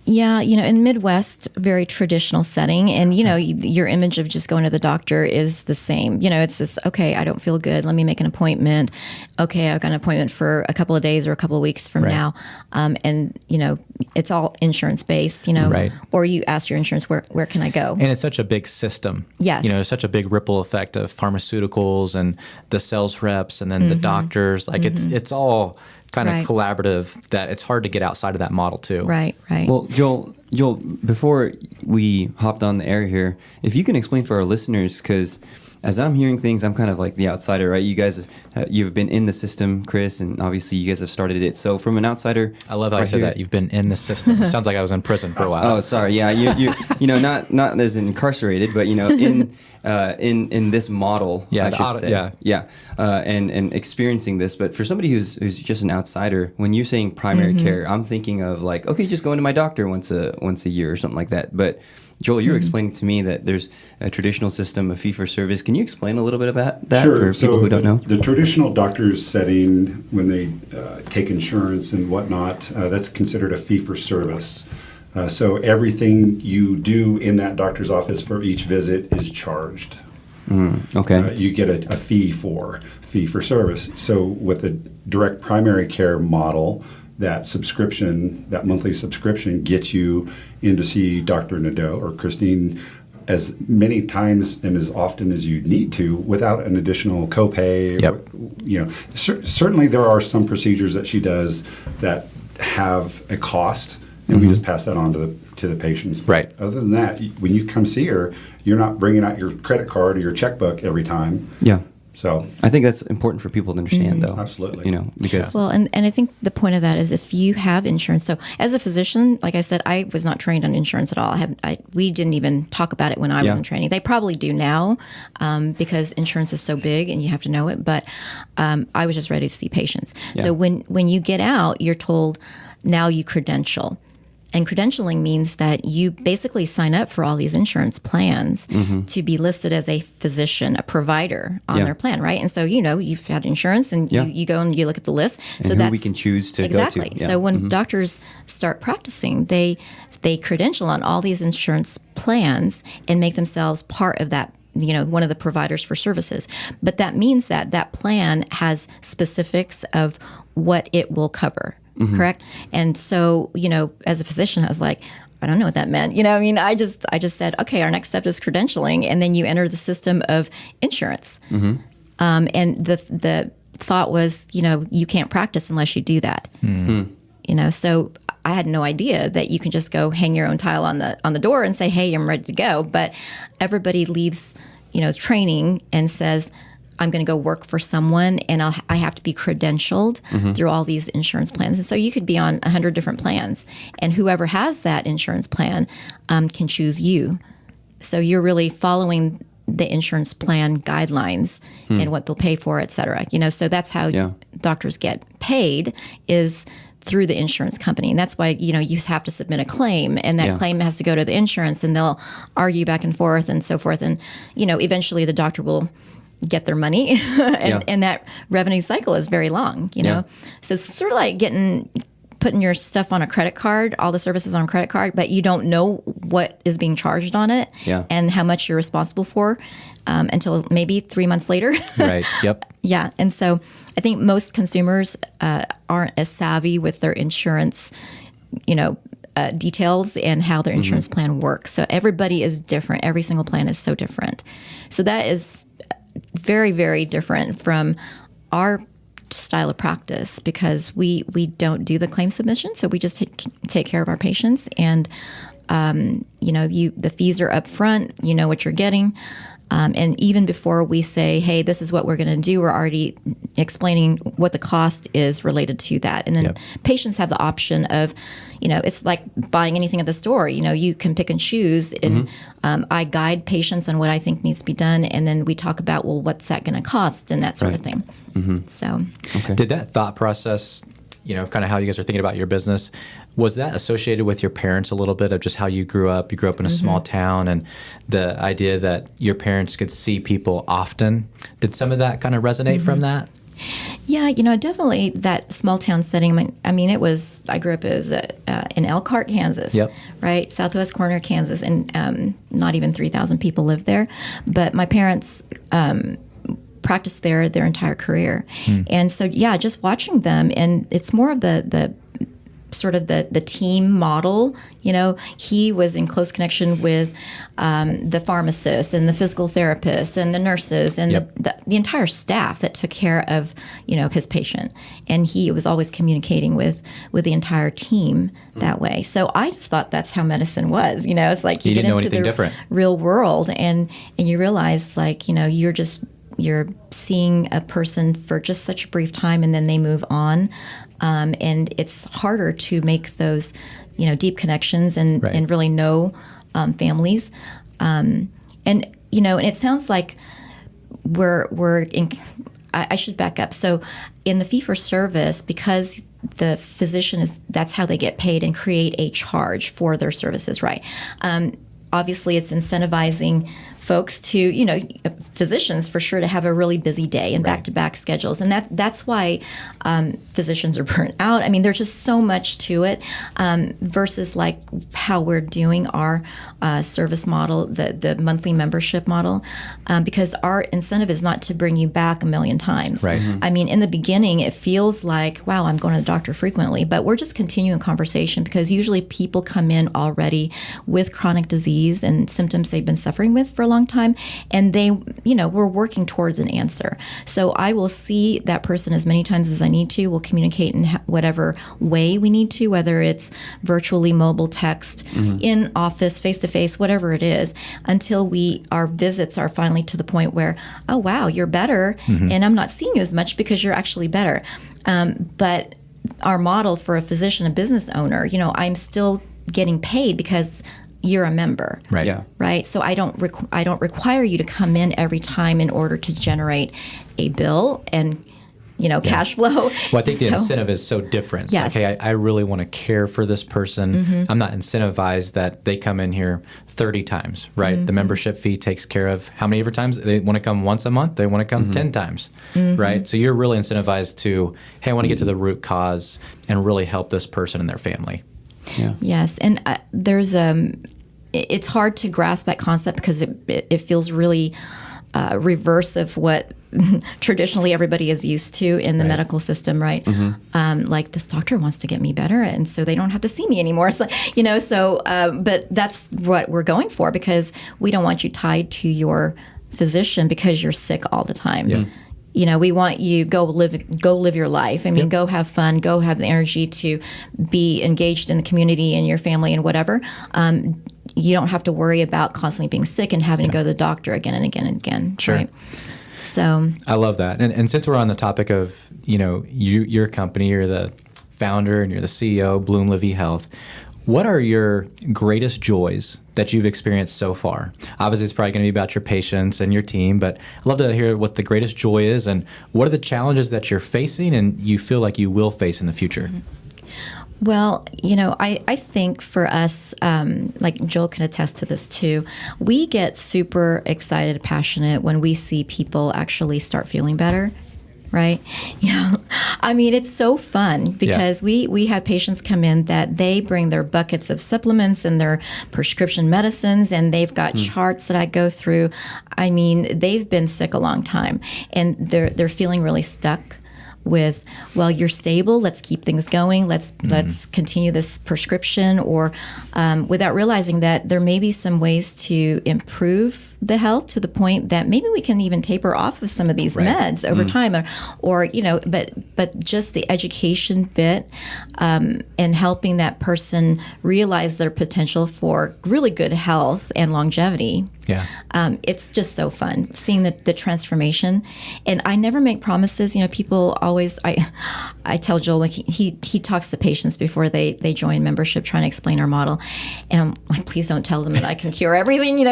Yeah, in Midwest, very traditional setting, and your image of just going to the doctor is the same. It's this, okay, I don't feel good, let me make an appointment. Okay, I've got an appointment for a couple of days or a couple of weeks from now, and it's all insurance based. Or you ask your insurance, where can I go? And it's such a big system. Yes, such a big ripple effect of pharmaceuticals and the sales reps and then the doctors. Like it's all kind of collaborative that it's hard to get outside of that model too. Right. Well, Joel, before we hopped on the air here, if you can explain for our listeners, because as I'm hearing things, I'm kind of like the outsider, right? You guys, you've been in the system, Kris, and obviously you guys have started it. So from an outsider, I love how you said that. You've been in the system. It sounds like I was in prison for a while. Oh, sorry. Yeah, you not as incarcerated, but in this model, I should say. And experiencing this. But for somebody who's just an outsider, when you're saying primary care, I'm thinking of like, okay, just going to my doctor once a year or something like that. But Joel, you're explaining to me that there's a traditional system of fee-for-service. Can you explain a little bit about that for people who don't know? The traditional doctor's setting, when they take insurance and whatnot, that's considered a fee-for-service. So everything you do in that doctor's office for each visit is charged. Okay. You get a fee for service. So with the direct primary care model, that monthly subscription gets you in to see Dr. Nedeau or Christine as many times and as often as you need to without an additional copay. Yep. Certainly there are some procedures that she does that have a cost, and we just pass that on to the patients. Right. But other than that, when you come see her, you're not bringing out your credit card or your checkbook every time. Yeah. So I think that's important for people to understand, though. Absolutely. Because and I think the point of that is if you have insurance. So as a physician, like I said, I was not trained on insurance at all. We didn't even talk about it when I was in training. They probably do now because insurance is so big and you have to know it. But I was just ready to see patients. Yeah. So when you get out, you're told now you credential. And credentialing means that you basically sign up for all these insurance plans to be listed as a physician, a provider on their plan, right? And so, you've had insurance and you go and you look at the list. And so who that's we can choose to exactly. go to. Yeah. So when doctors start practicing, they credential on all these insurance plans and make themselves part of that, one of the providers for services. But that means that plan has specifics of what it will cover. Correct. And so, as a physician, I was like, I don't know what that meant. I just said, okay, our next step is credentialing. And then you enter the system of insurance. And the thought was, you can't practice unless you do that. So I had no idea that you can just go hang your own tile on the door and say, hey, I'm ready to go. But everybody leaves, training and says, I'm going to go work for someone, and I have to be credentialed through all these insurance plans. And so you could be on 100 different plans, and whoever has that insurance plan can choose you. So you're really following the insurance plan guidelines and what they'll pay for, et cetera. So that's how doctors get paid, is through the insurance company. And that's why, you have to submit a claim, and that claim has to go to the insurance, and they'll argue back and forth and so forth. And, eventually the doctor will get their money and that revenue cycle is very long, So it's sort of like putting your stuff on a credit card, all the services on a credit card, but you don't know what is being charged on it and how much you're responsible for until maybe 3 months later. Right. Yep. Yeah. And so I think most consumers aren't as savvy with their insurance, details and how their insurance plan works. So everybody is different. Every single plan is so different. So that is very, very different from our style of practice, because we don't do the claim submission. So we just take care of our patients, and the fees are up front. You know what you're getting. And even before we say, hey, this is what we're going to do, we're already explaining what the cost is related to that. And then patients have the option of, it's like buying anything at the store. You can pick and choose. And I guide patients on what I think needs to be done. And then we talk about, well, what's that going to cost and that sort of thing. So, Did that thought process, kind of how you guys are thinking about your business, was that associated with your parents a little bit, of just how you grew up? You grew up in a small town, and the idea that your parents could see people often. Did some of that kind of resonate from that? Yeah, definitely that small town setting. I mean, I grew up in Elkhart, Kansas, right? Southwest corner of Kansas, and not even 3,000 people lived there. But my parents practiced there their entire career. And so, just watching them, and it's more of the sort of the team model. He was in close connection with the pharmacists and the physical therapists and the nurses and the entire staff that took care of, his patient. And he was always communicating with the entire team that way. So I just thought that's how medicine was. It's like you get into the real world, and you realize, like, you're seeing a person for just such a brief time, and then they move on. And it's harder to make those, deep connections and really know families. And it sounds like I should back up. So in the fee-for-service, because the physician that's how they get paid and create a charge for their services, right? Obviously, it's incentivizing folks to, physicians for sure, to have a really busy day and back-to-back schedules. And that's why physicians are burnt out. I mean, there's just so much to it versus like how we're doing our service model, the monthly membership model, because our incentive is not to bring you back a million times. Right. I mean, in the beginning, it feels like, wow, I'm going to the doctor frequently, but we're just continuing conversation, because usually people come in already with chronic disease and symptoms they've been suffering with for a long time, and we're working towards an answer. So I will see that person as many times as I need to. We'll communicate in whatever way we need to, whether it's virtually, mobile, text, in office, face-to-face, whatever it is, until our visits are finally to the point where, oh, wow, you're better, and I'm not seeing you as much because you're actually better. But our model for a physician, a business owner, I'm still getting paid because you're a member, right? Yeah, right. So I don't require you to come in every time in order to generate a bill and cash flow. Well, I think the incentive is so different. It's yes. like, hey, I really want to care for this person. I'm not incentivized that they come in here 30 times, right? The membership fee takes care of how many ever times they want to come once a month. They want to come 10 times, right? So you're really incentivized to, hey, I want to get to the root cause and really help this person and their family. Yeah. Yes, and there's it's hard to grasp that concept because it feels really reverse of what traditionally everybody is used to in the medical system, right? Like, this doctor wants to get me better, and so they don't have to see me anymore. It's like, but that's what we're going for, because we don't want you tied to your physician because you're sick all the time. Yeah. We want you go live your life. I mean, go have fun, go have the energy to be engaged in the community and your family and whatever. You don't have to worry about constantly being sick and having to go to the doctor again and again and again. Sure. Right? So I love that. And since we're on the topic of, your company, you're the founder and you're the CEO, Bloom La Vie Health, what are your greatest joys that you've experienced so far? Obviously, it's probably going to be about your patients and your team, but I'd love to hear what the greatest joy is and what are the challenges that you're facing and you feel like you will face in the future. Well, I think for us, like Joel can attest to this too, we get super excited, passionate when we see people actually start feeling better. Right? I mean, it's so fun because we have patients come in that they bring their buckets of supplements and their prescription medicines, and they've got charts that I go through. I mean, they've been sick a long time, and they're feeling really stuck with, well, you're stable, let's keep things going, let's continue this prescription, or without realizing that there may be some ways to improve the health to the point that maybe we can even taper off of some of these meds over time, or but just the education bit and helping that person realize their potential for really good health and longevity. Yeah, it's just so fun seeing the transformation. And I never make promises. People always, I tell Joel, like he talks to patients before they join membership, trying to explain our model, and I'm like, please don't tell them that I can cure everything.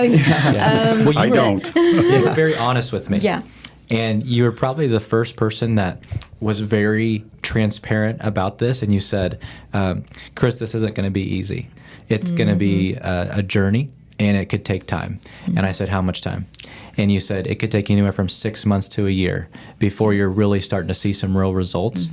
Well, I don't. You were very honest with me. Yeah. And you were probably the first person that was very transparent about this. And you said, Kris, this isn't going to be easy. It's going to be a journey, and it could take time. And I said, how much time? And you said it could take anywhere from 6 months to a year before you're really starting to see some real results.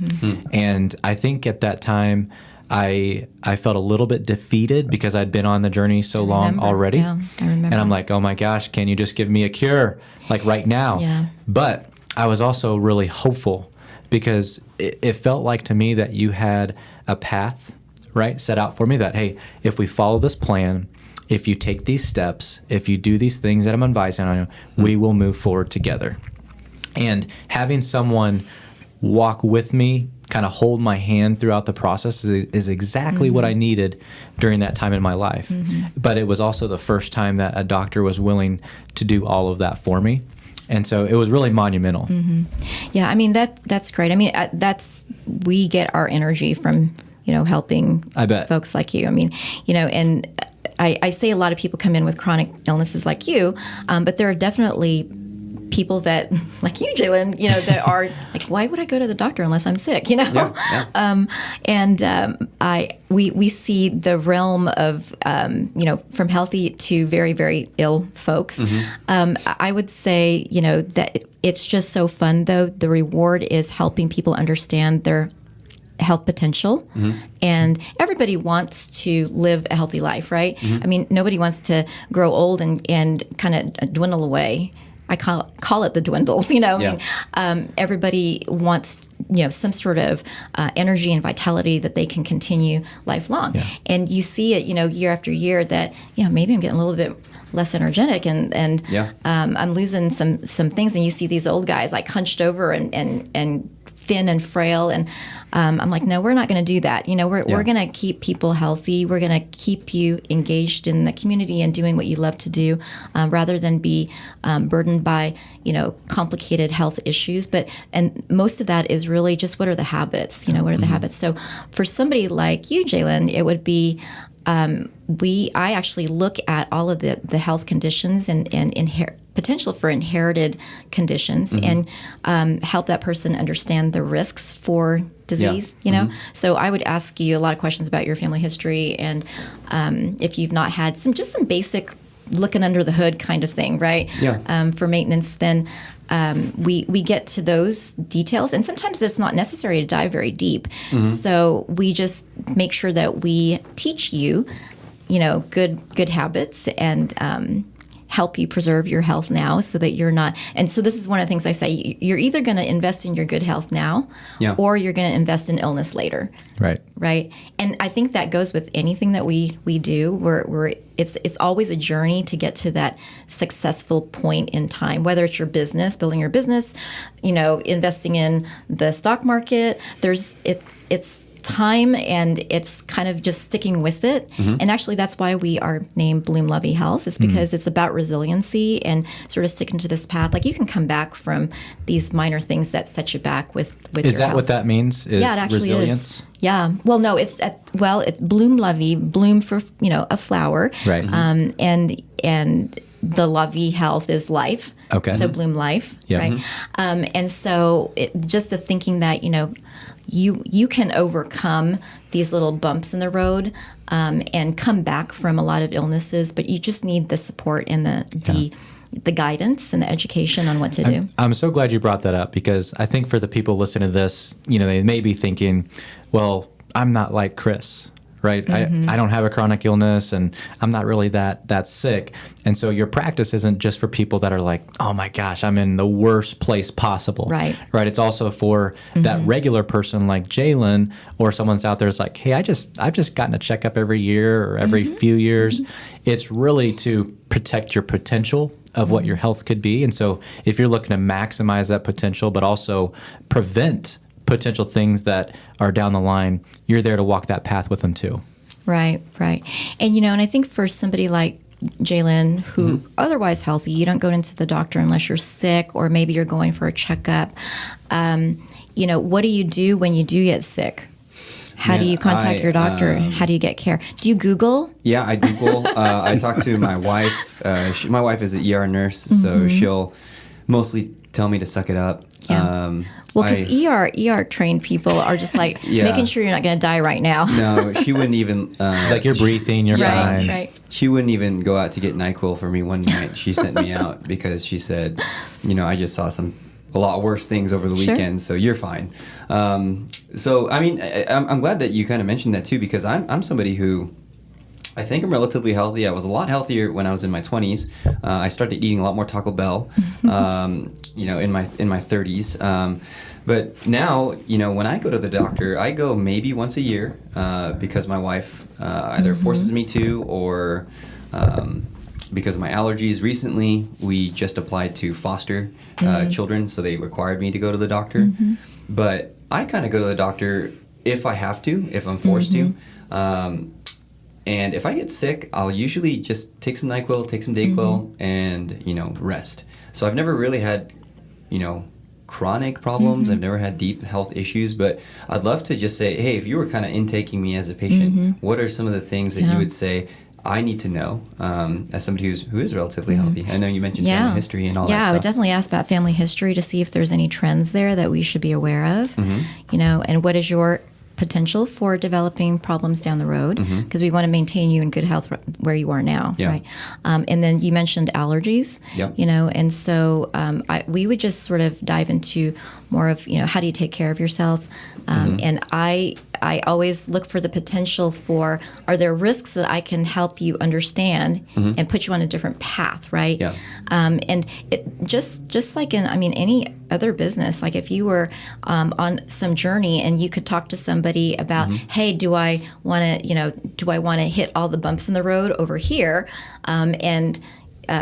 And I think at that time, I felt a little bit defeated because I'd been on the journey so long already. Yeah, I remember. And I'm like, oh my gosh, can you just give me a cure like right now? Yeah. But I was also really hopeful because it felt like to me that you had a path, right, set out for me that, hey, if we follow this plan, if you take these steps, if you do these things that I'm advising on you, we will move forward together. And having someone walk with me, kind of hold my hand throughout the process is exactly what I needed during that time in my life. But it was also the first time that a doctor was willing to do all of that for me. And so it was really monumental. Yeah, I mean, that's great. I mean, we get our energy from, helping folks like you. I mean, and I say a lot of people come in with chronic illnesses like you, but there are definitely people that, like you, Jalen, that are like, why would I go to the doctor unless I'm sick? We see the realm of from healthy to very, very ill folks. I would say that it's just so fun though. The reward is helping people understand their health potential, and everybody wants to live a healthy life, right? I mean, nobody wants to grow old and kind of dwindle away. I call it the dwindles, everybody wants, some sort of energy and vitality that they can continue lifelong. Yeah. And you see it, year after year that, maybe I'm getting a little bit less energetic and I'm losing some things. And you see these old guys like hunched over and thin and frail. And I'm like, no, we're not going to do that. We're going to keep people healthy. We're going to keep you engaged in the community and doing what you love to do, rather than be burdened by, complicated health issues. And most of that is really just what are the habits, what are the habits? So for somebody like you, Jalen, it would be, I actually look at all of the health conditions and potential for inherited conditions and help that person understand the risks for disease, you know? So I would ask you a lot of questions about your family history, and if you've not had some basic looking under the hood kind of thing, right? For maintenance, then we get to those details, and sometimes it's not necessary to dive very deep. So we just make sure that we teach you, good habits, and help you preserve your health now, so that you're not. And so this is one of the things I say: you're either going to invest in your good health now, or you're going to invest in illness later. Right. And I think that goes with anything that we do. It's always a journey to get to that successful point in time. Whether it's your business, building your business, investing in the stock market. It's time, and it's kind of just sticking with it. And actually, that's why we are named Bloom La Vie Health. It's because it's about resiliency and sort of sticking to this path. Like, you can come back from these minor things that set you back with your health. Is that what that means? Yeah, it actually resilience? is. Yeah. Well, no, it's Bloom La Vie, bloom for a flower, right? And the La Vie Health is life. Okay. So Bloom Life, right? And so just the thinking that you can overcome these little bumps in the road and come back from a lot of illnesses, but you just need the support and the guidance and the education on what to do. I'm so glad you brought that up, because I think for the people listening to this, they may be thinking, well, I'm not like Kris, right? I don't have a chronic illness, and I'm not really that sick. And so your practice isn't just for people that are like, oh my gosh, I'm in the worst place possible. Right. It's also for that regular person like Jalen, or someone's out there is like, hey, I've just gotten a checkup every year or every few years. It's really to protect your potential of what your health could be. And so if you're looking to maximize that potential, but also prevent potential things that are down the line, you're there to walk that path with them too. Right. And, and I think for somebody like Jalen, who otherwise healthy, you don't go into the doctor unless you're sick, or maybe you're going for a checkup. What do you do when you do get sick? How do you contact your doctor? How do you get care? Do you Google? Yeah, I Google. I talk to my wife. My wife is an ER nurse, so she'll mostly tell me to suck it up. Yeah. Because ER trained people are just like making sure you're not going to die right now. No, she wouldn't even. It's like you're breathing, you're fine. Right. She wouldn't even go out to get NyQuil for me one night. She sent me out because she said, I just saw a lot worse things over the weekend, so you're fine. So, I mean, I'm glad that you kind of mentioned that too, because I'm somebody who, I think I'm relatively healthy. I was a lot healthier when I was in my 20s. I started eating a lot more Taco Bell, in my 30s. But now, when I go to the doctor, I go maybe once a year because my wife either forces me to, or because of my allergies. Recently, we just applied to foster children, so they required me to go to the doctor. But I kind of go to the doctor if I have to, if I'm forced to. And if I get sick, I'll usually just take some NyQuil, take some Dayquil, and, rest. So I've never really had, chronic problems. I've never had deep health issues, but I'd love to just say, hey, if you were kind of intaking me as a patient, what are some of the things that you would say I need to know as somebody who is relatively healthy? I know you mentioned family history and all that stuff. Yeah, I would definitely ask about family history to see if there's any trends there that we should be aware of, and what is your potential for developing problems down the road, because we want to maintain you in good health where you are now, right? And then you mentioned allergies, and so we would just sort of dive into more of, how do you take care of yourself? And I always look for the potential for, are there risks that I can help you understand and put you on a different path, right? And it just like in, any other business, like if you were on some journey and you could talk to somebody about, hey, do I want to hit all the bumps in the road over here,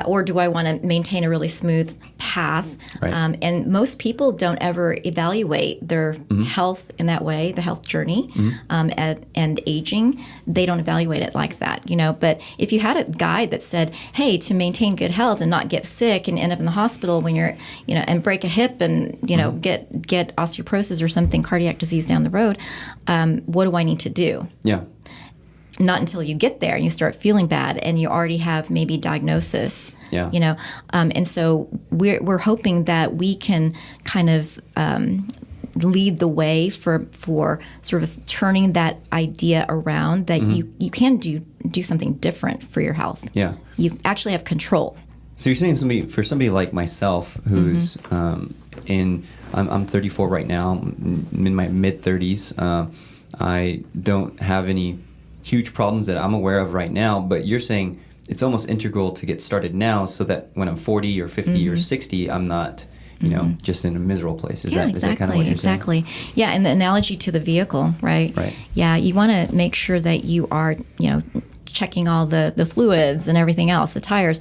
or do I want to maintain a really smooth path? Right. And most people don't ever evaluate their health in that way, the health journey, and aging. They don't evaluate it like that, But if you had a guide that said, hey, to maintain good health and not get sick and end up in the hospital when you're, and break a hip and, get osteoporosis or something, cardiac disease down the road, what do I need to do? Yeah. not until you get there and you start feeling bad and you already have maybe diagnosis. Yeah. And so we're hoping that we can kind of lead the way for sort of turning that idea around that you can do something different for your health. Yeah. You actually have control. So you're saying for somebody like myself who's I'm 34 right now, I'm in my mid 30s. I don't have any huge problems that I'm aware of right now, but you're saying it's almost integral to get started now so that when I'm 40 or 50 or 60, I'm not, just in a miserable place. Is that kind of what you're saying? Exactly. Yeah, and the analogy to the vehicle, right? Right. Yeah, you want to make sure that you are, checking all the fluids and everything else, the tires,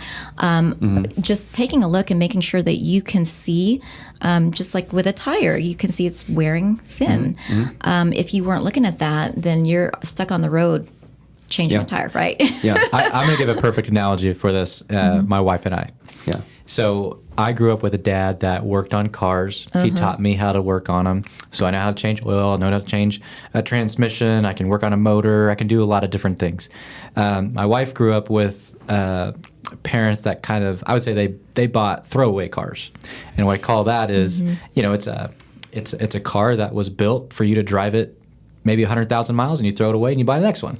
just taking a look and making sure that you can see, just like with a tire, you can see it's wearing thin. If you weren't looking at that, then you're stuck on the road changing a tire, right? Yeah. I'm going to give a perfect analogy for this, my wife and I. Yeah. So I grew up with a dad that worked on cars. He taught me how to work on them. So I know how to change oil, I know how to change a transmission, I can work on a motor, I can do a lot of different things. My wife grew up with parents that kind of, I would say they bought throwaway cars. And what I call that is, it's a car that was built for you to drive it maybe 100,000 miles and you throw it away and you buy the next one.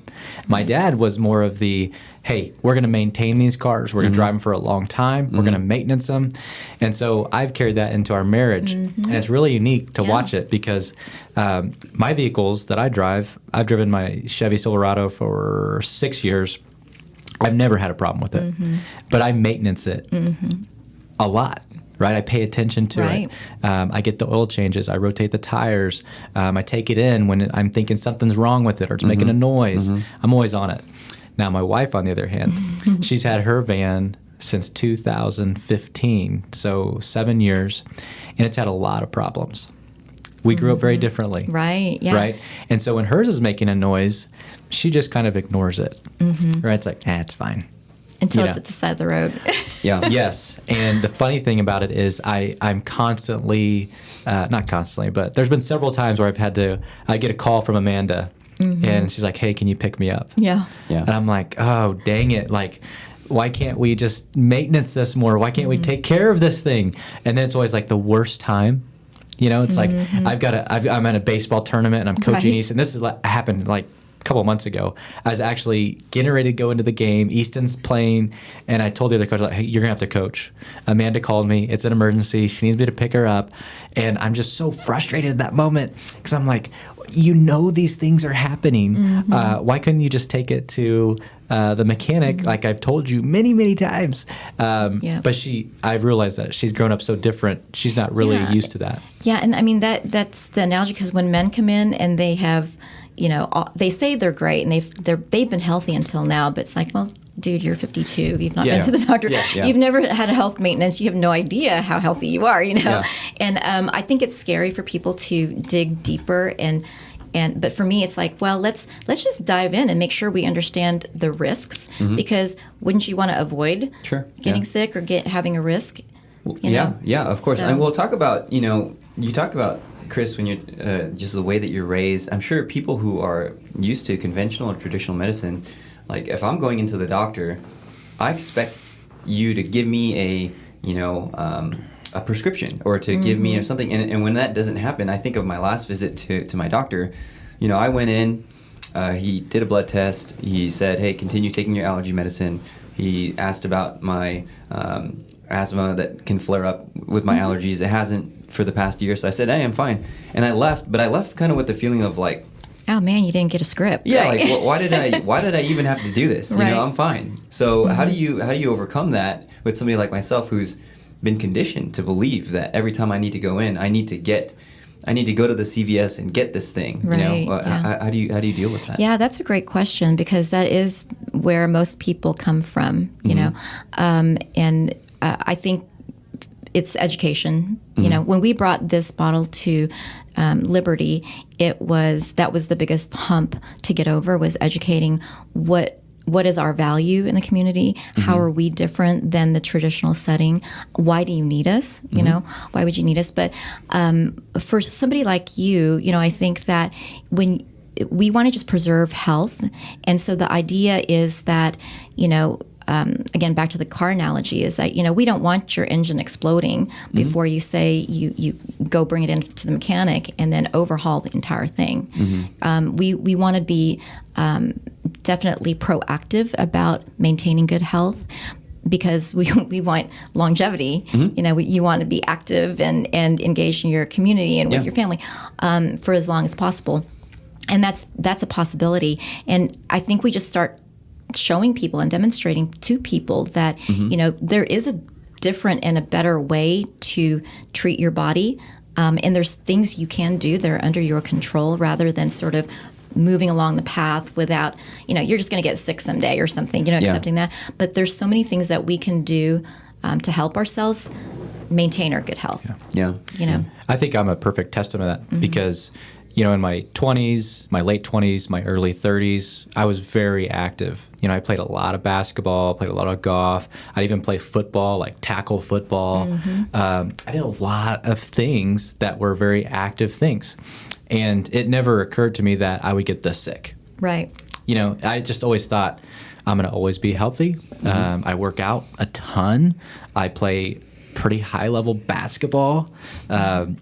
My dad was more of the, hey, we're going to maintain these cars. We're going to drive them for a long time. We're going to maintenance them. And so I've carried that into our marriage. And it's really unique to watch it because my vehicles that I drive, I've driven my Chevy Silverado for 6 years. I've never had a problem with it. But I maintenance it a lot. Right, I pay attention to it. I get the oil changes. I rotate the tires. I take it in when I'm thinking something's wrong with it or it's making a noise. I'm always on it. Now, my wife, on the other hand, she's had her van since 2015, so 7 years, and it's had a lot of problems. We grew up very differently. Right, yeah. Right? And so when hers is making a noise, she just kind of ignores it. Right? It's like, it's fine. Until it's at the side of the road. Yeah. Yes. And the funny thing about it is I'm constantly, not constantly, but there's been several times where I get a call from Amanda and she's like, hey, can you pick me up? Yeah. And I'm like, oh, dang it. Like, why can't we just maintenance this more? Why can't we take care of this thing? And then it's always like the worst time. It's like I'm at a baseball tournament and I'm coaching East, and this happened like couple of months ago. I was actually getting ready to go into the game. Easton's playing, and I told the other coach, like, hey, you're going to have to coach. Amanda called me. It's an emergency. She needs me to pick her up. And I'm just so frustrated at that moment because I'm like, these things are happening. Why couldn't you just take it to the mechanic like I've told you many, many times? But I've realized that she's grown up so different. She's not really used to that. Yeah, and I mean, that's the analogy because when men come in and they have they say they're great and they've been healthy until now, but it's like, well, dude, you're 52. You've not been to the doctor. You've never had a health maintenance. You have no idea how healthy you are. And I think it's scary for people to dig deeper but for me, it's like, well, let's just dive in and make sure we understand the risks because wouldn't you want to avoid getting sick or having a risk? Of course. So, and we'll talk about you talk about, Kris, when you're just the way that you're raised, I'm sure people who are used to conventional or traditional medicine, like if I'm going into the doctor, I expect you to give me a prescription or to give me something. And when that doesn't happen, I think of my last visit to my doctor. I went in, he did a blood test. He said, hey, continue taking your allergy medicine. He asked about my asthma that can flare up with my allergies. It hasn't for the past year, so I said, hey, I'm fine. And I left, but I left kind of with the feeling of like, oh man, you didn't get a script. Yeah, right? like why did I even have to do this? I'm fine. So how do you overcome that with somebody like myself who's been conditioned to believe that every time I need to go in, I need to go to the CVS and get this thing. Right, How do you deal with that? Yeah, that's a great question because that is where most people come from. And I think it's education. When we brought this bottle to Liberty, that was the biggest hump to get over was educating what is our value in the community? How are we different than the traditional setting? Why do you need us? Why would you need us? But for somebody like you, I think that when we want to just preserve health. And so the idea is that, again, back to the car analogy, is that, we don't want your engine exploding before you say you go bring it into the mechanic and then overhaul the entire thing. We want to be definitely proactive about maintaining good health, because we want longevity. You want to be active and engaged in your community and with your family for as long as possible. And that's a possibility. And I think we just start showing people and demonstrating to people that, there is a different and a better way to treat your body. And there's things you can do that are under your control, rather than sort of moving along the path without, you're just going to get sick someday or something, accepting that. But there's so many things that we can do to help ourselves maintain our good health. I think I'm a perfect testament to that, because in my 20s, my late 20s, my early 30s, I was very active. I played a lot of basketball, played a lot of golf. I even played football, like tackle football. I did a lot of things that were very active things. And it never occurred to me that I would get this sick. Right. I just always thought I'm going to always be healthy. I work out a ton. I play pretty high-level basketball. I'm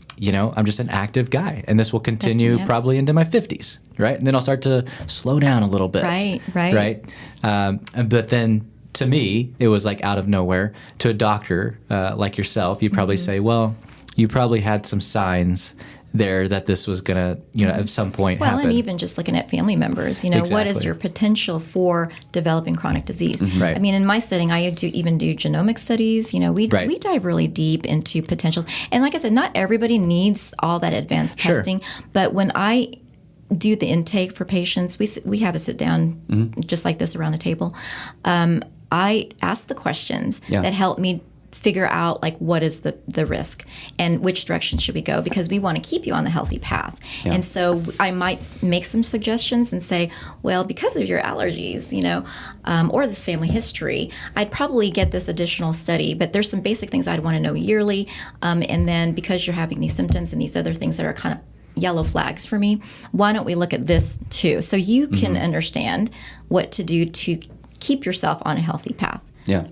just an active guy, and this will continue probably into my 50s, right? And then I'll start to slow down a little bit. Right. But then, to me, it was like out of nowhere. To a doctor like yourself, you probably say, well, you probably had some signs there that this was going to, at some point happen. Well, and even just looking at family members, Exactly. What is your potential for developing chronic disease? Right. I mean, in my setting, I do genomic studies. We dive really deep into potentials. And like I said, not everybody needs all that advanced testing. But when I do the intake for patients, we have a sit down just like this around the table. I ask the questions that help me figure out like what is the risk and which direction should we go, because we want to keep you on the healthy path. And so I might make some suggestions and say, well, because of your allergies, or this family history, I'd probably get this additional study, but there's some basic things I'd want to know yearly. And then because you're having these symptoms and these other things that are kind of yellow flags for me, why don't we look at this too? So you can understand what to do to keep yourself on a healthy path.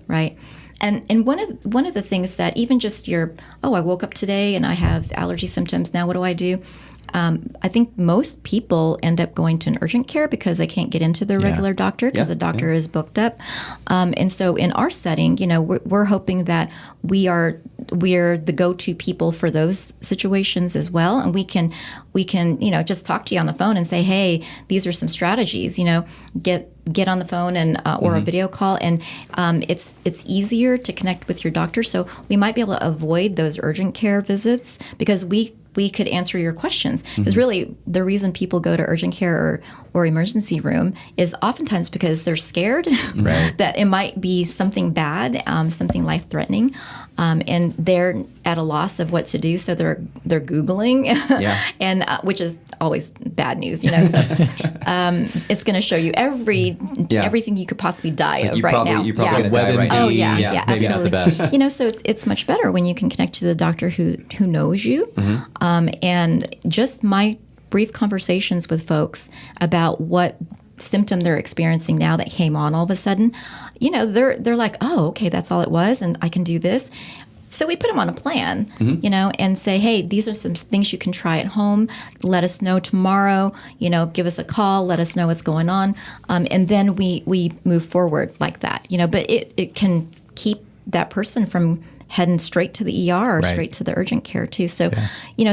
Right. And one of the things that even just I woke up today and I have allergy symptoms. Now what do I do? I think most people end up going to an urgent care because they can't get into their regular doctor because the doctor is booked up. And so in our setting, we're hoping that we're the go-to people for those situations as well. And we can just talk to you on the phone and say, hey, these are some strategies, get on the phone and or a video call, and it's easier to connect with your doctor. So we might be able to avoid those urgent care visits because we could answer your questions. Because really, the reason people go to urgent care or emergency room is oftentimes because they're scared that it might be something bad, something life-threatening, and they're at a loss of what to do. So they're Googling, and which is always bad news, So it's going to show you everything you could possibly die of right now. You probably die right now. Oh yeah, maybe absolutely. not the best. So it's much better when you can connect to the doctor who knows you, and just my brief conversations with folks about what symptom they're experiencing now that came on all of a sudden, they're like, oh, okay, that's all it was, and I can do this. So we put them on a plan, and say, hey, these are some things you can try at home. Let us know tomorrow, give us a call, let us know what's going on. And then we move forward like that, but it can keep that person from heading straight to the ER or straight to the urgent care too. So,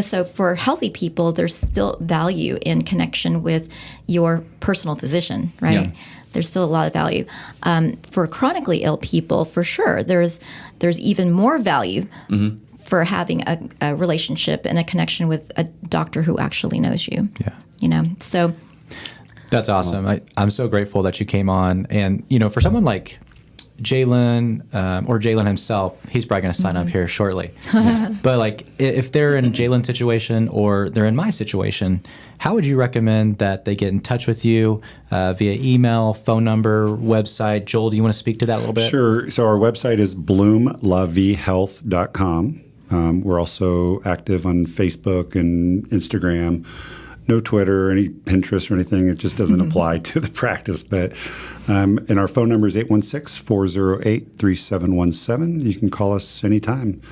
so for healthy people, there's still value in connection with your personal physician, right? Yeah. There's still a lot of value. For chronically ill people, for sure, there's even more value for having a relationship and a connection with a doctor who actually knows you. Yeah. So that's awesome. I'm so grateful that you came on. And, for someone like Jalen or Jalen himself, he's probably going to sign up here shortly. But if they're in Jalen's situation or they're in my situation, how would you recommend that they get in touch with you via email, phone number, website? Joel, do you want to speak to that a little bit? Sure. So our website is bloomlaviehealth.com. We're also active on Facebook and Instagram. no Twitter or any Pinterest or anything. It just doesn't apply to the practice. But and our phone number is 816-408-3717. You can call us anytime.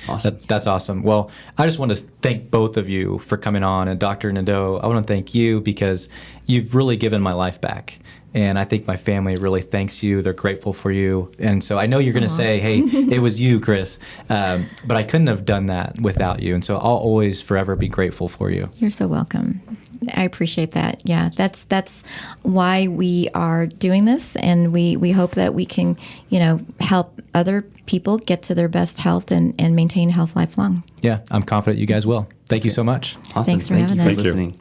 Awesome. That's awesome. Well, I just want to thank both of you for coming on. And Dr. Nedeau, I want to thank you because you've really given my life back. And I think my family really thanks you. They're grateful for you. And so I know you're going to say, hey, it was you, Kris. But I couldn't have done that without you. And so I'll always forever be grateful for you. You're so welcome. I appreciate that. Yeah, that's why we are doing this. And we hope that we can, help other people get to their best health and maintain health lifelong. Yeah, I'm confident you guys will. Thank you so much. Awesome. Thanks for having us. Thank you for listening.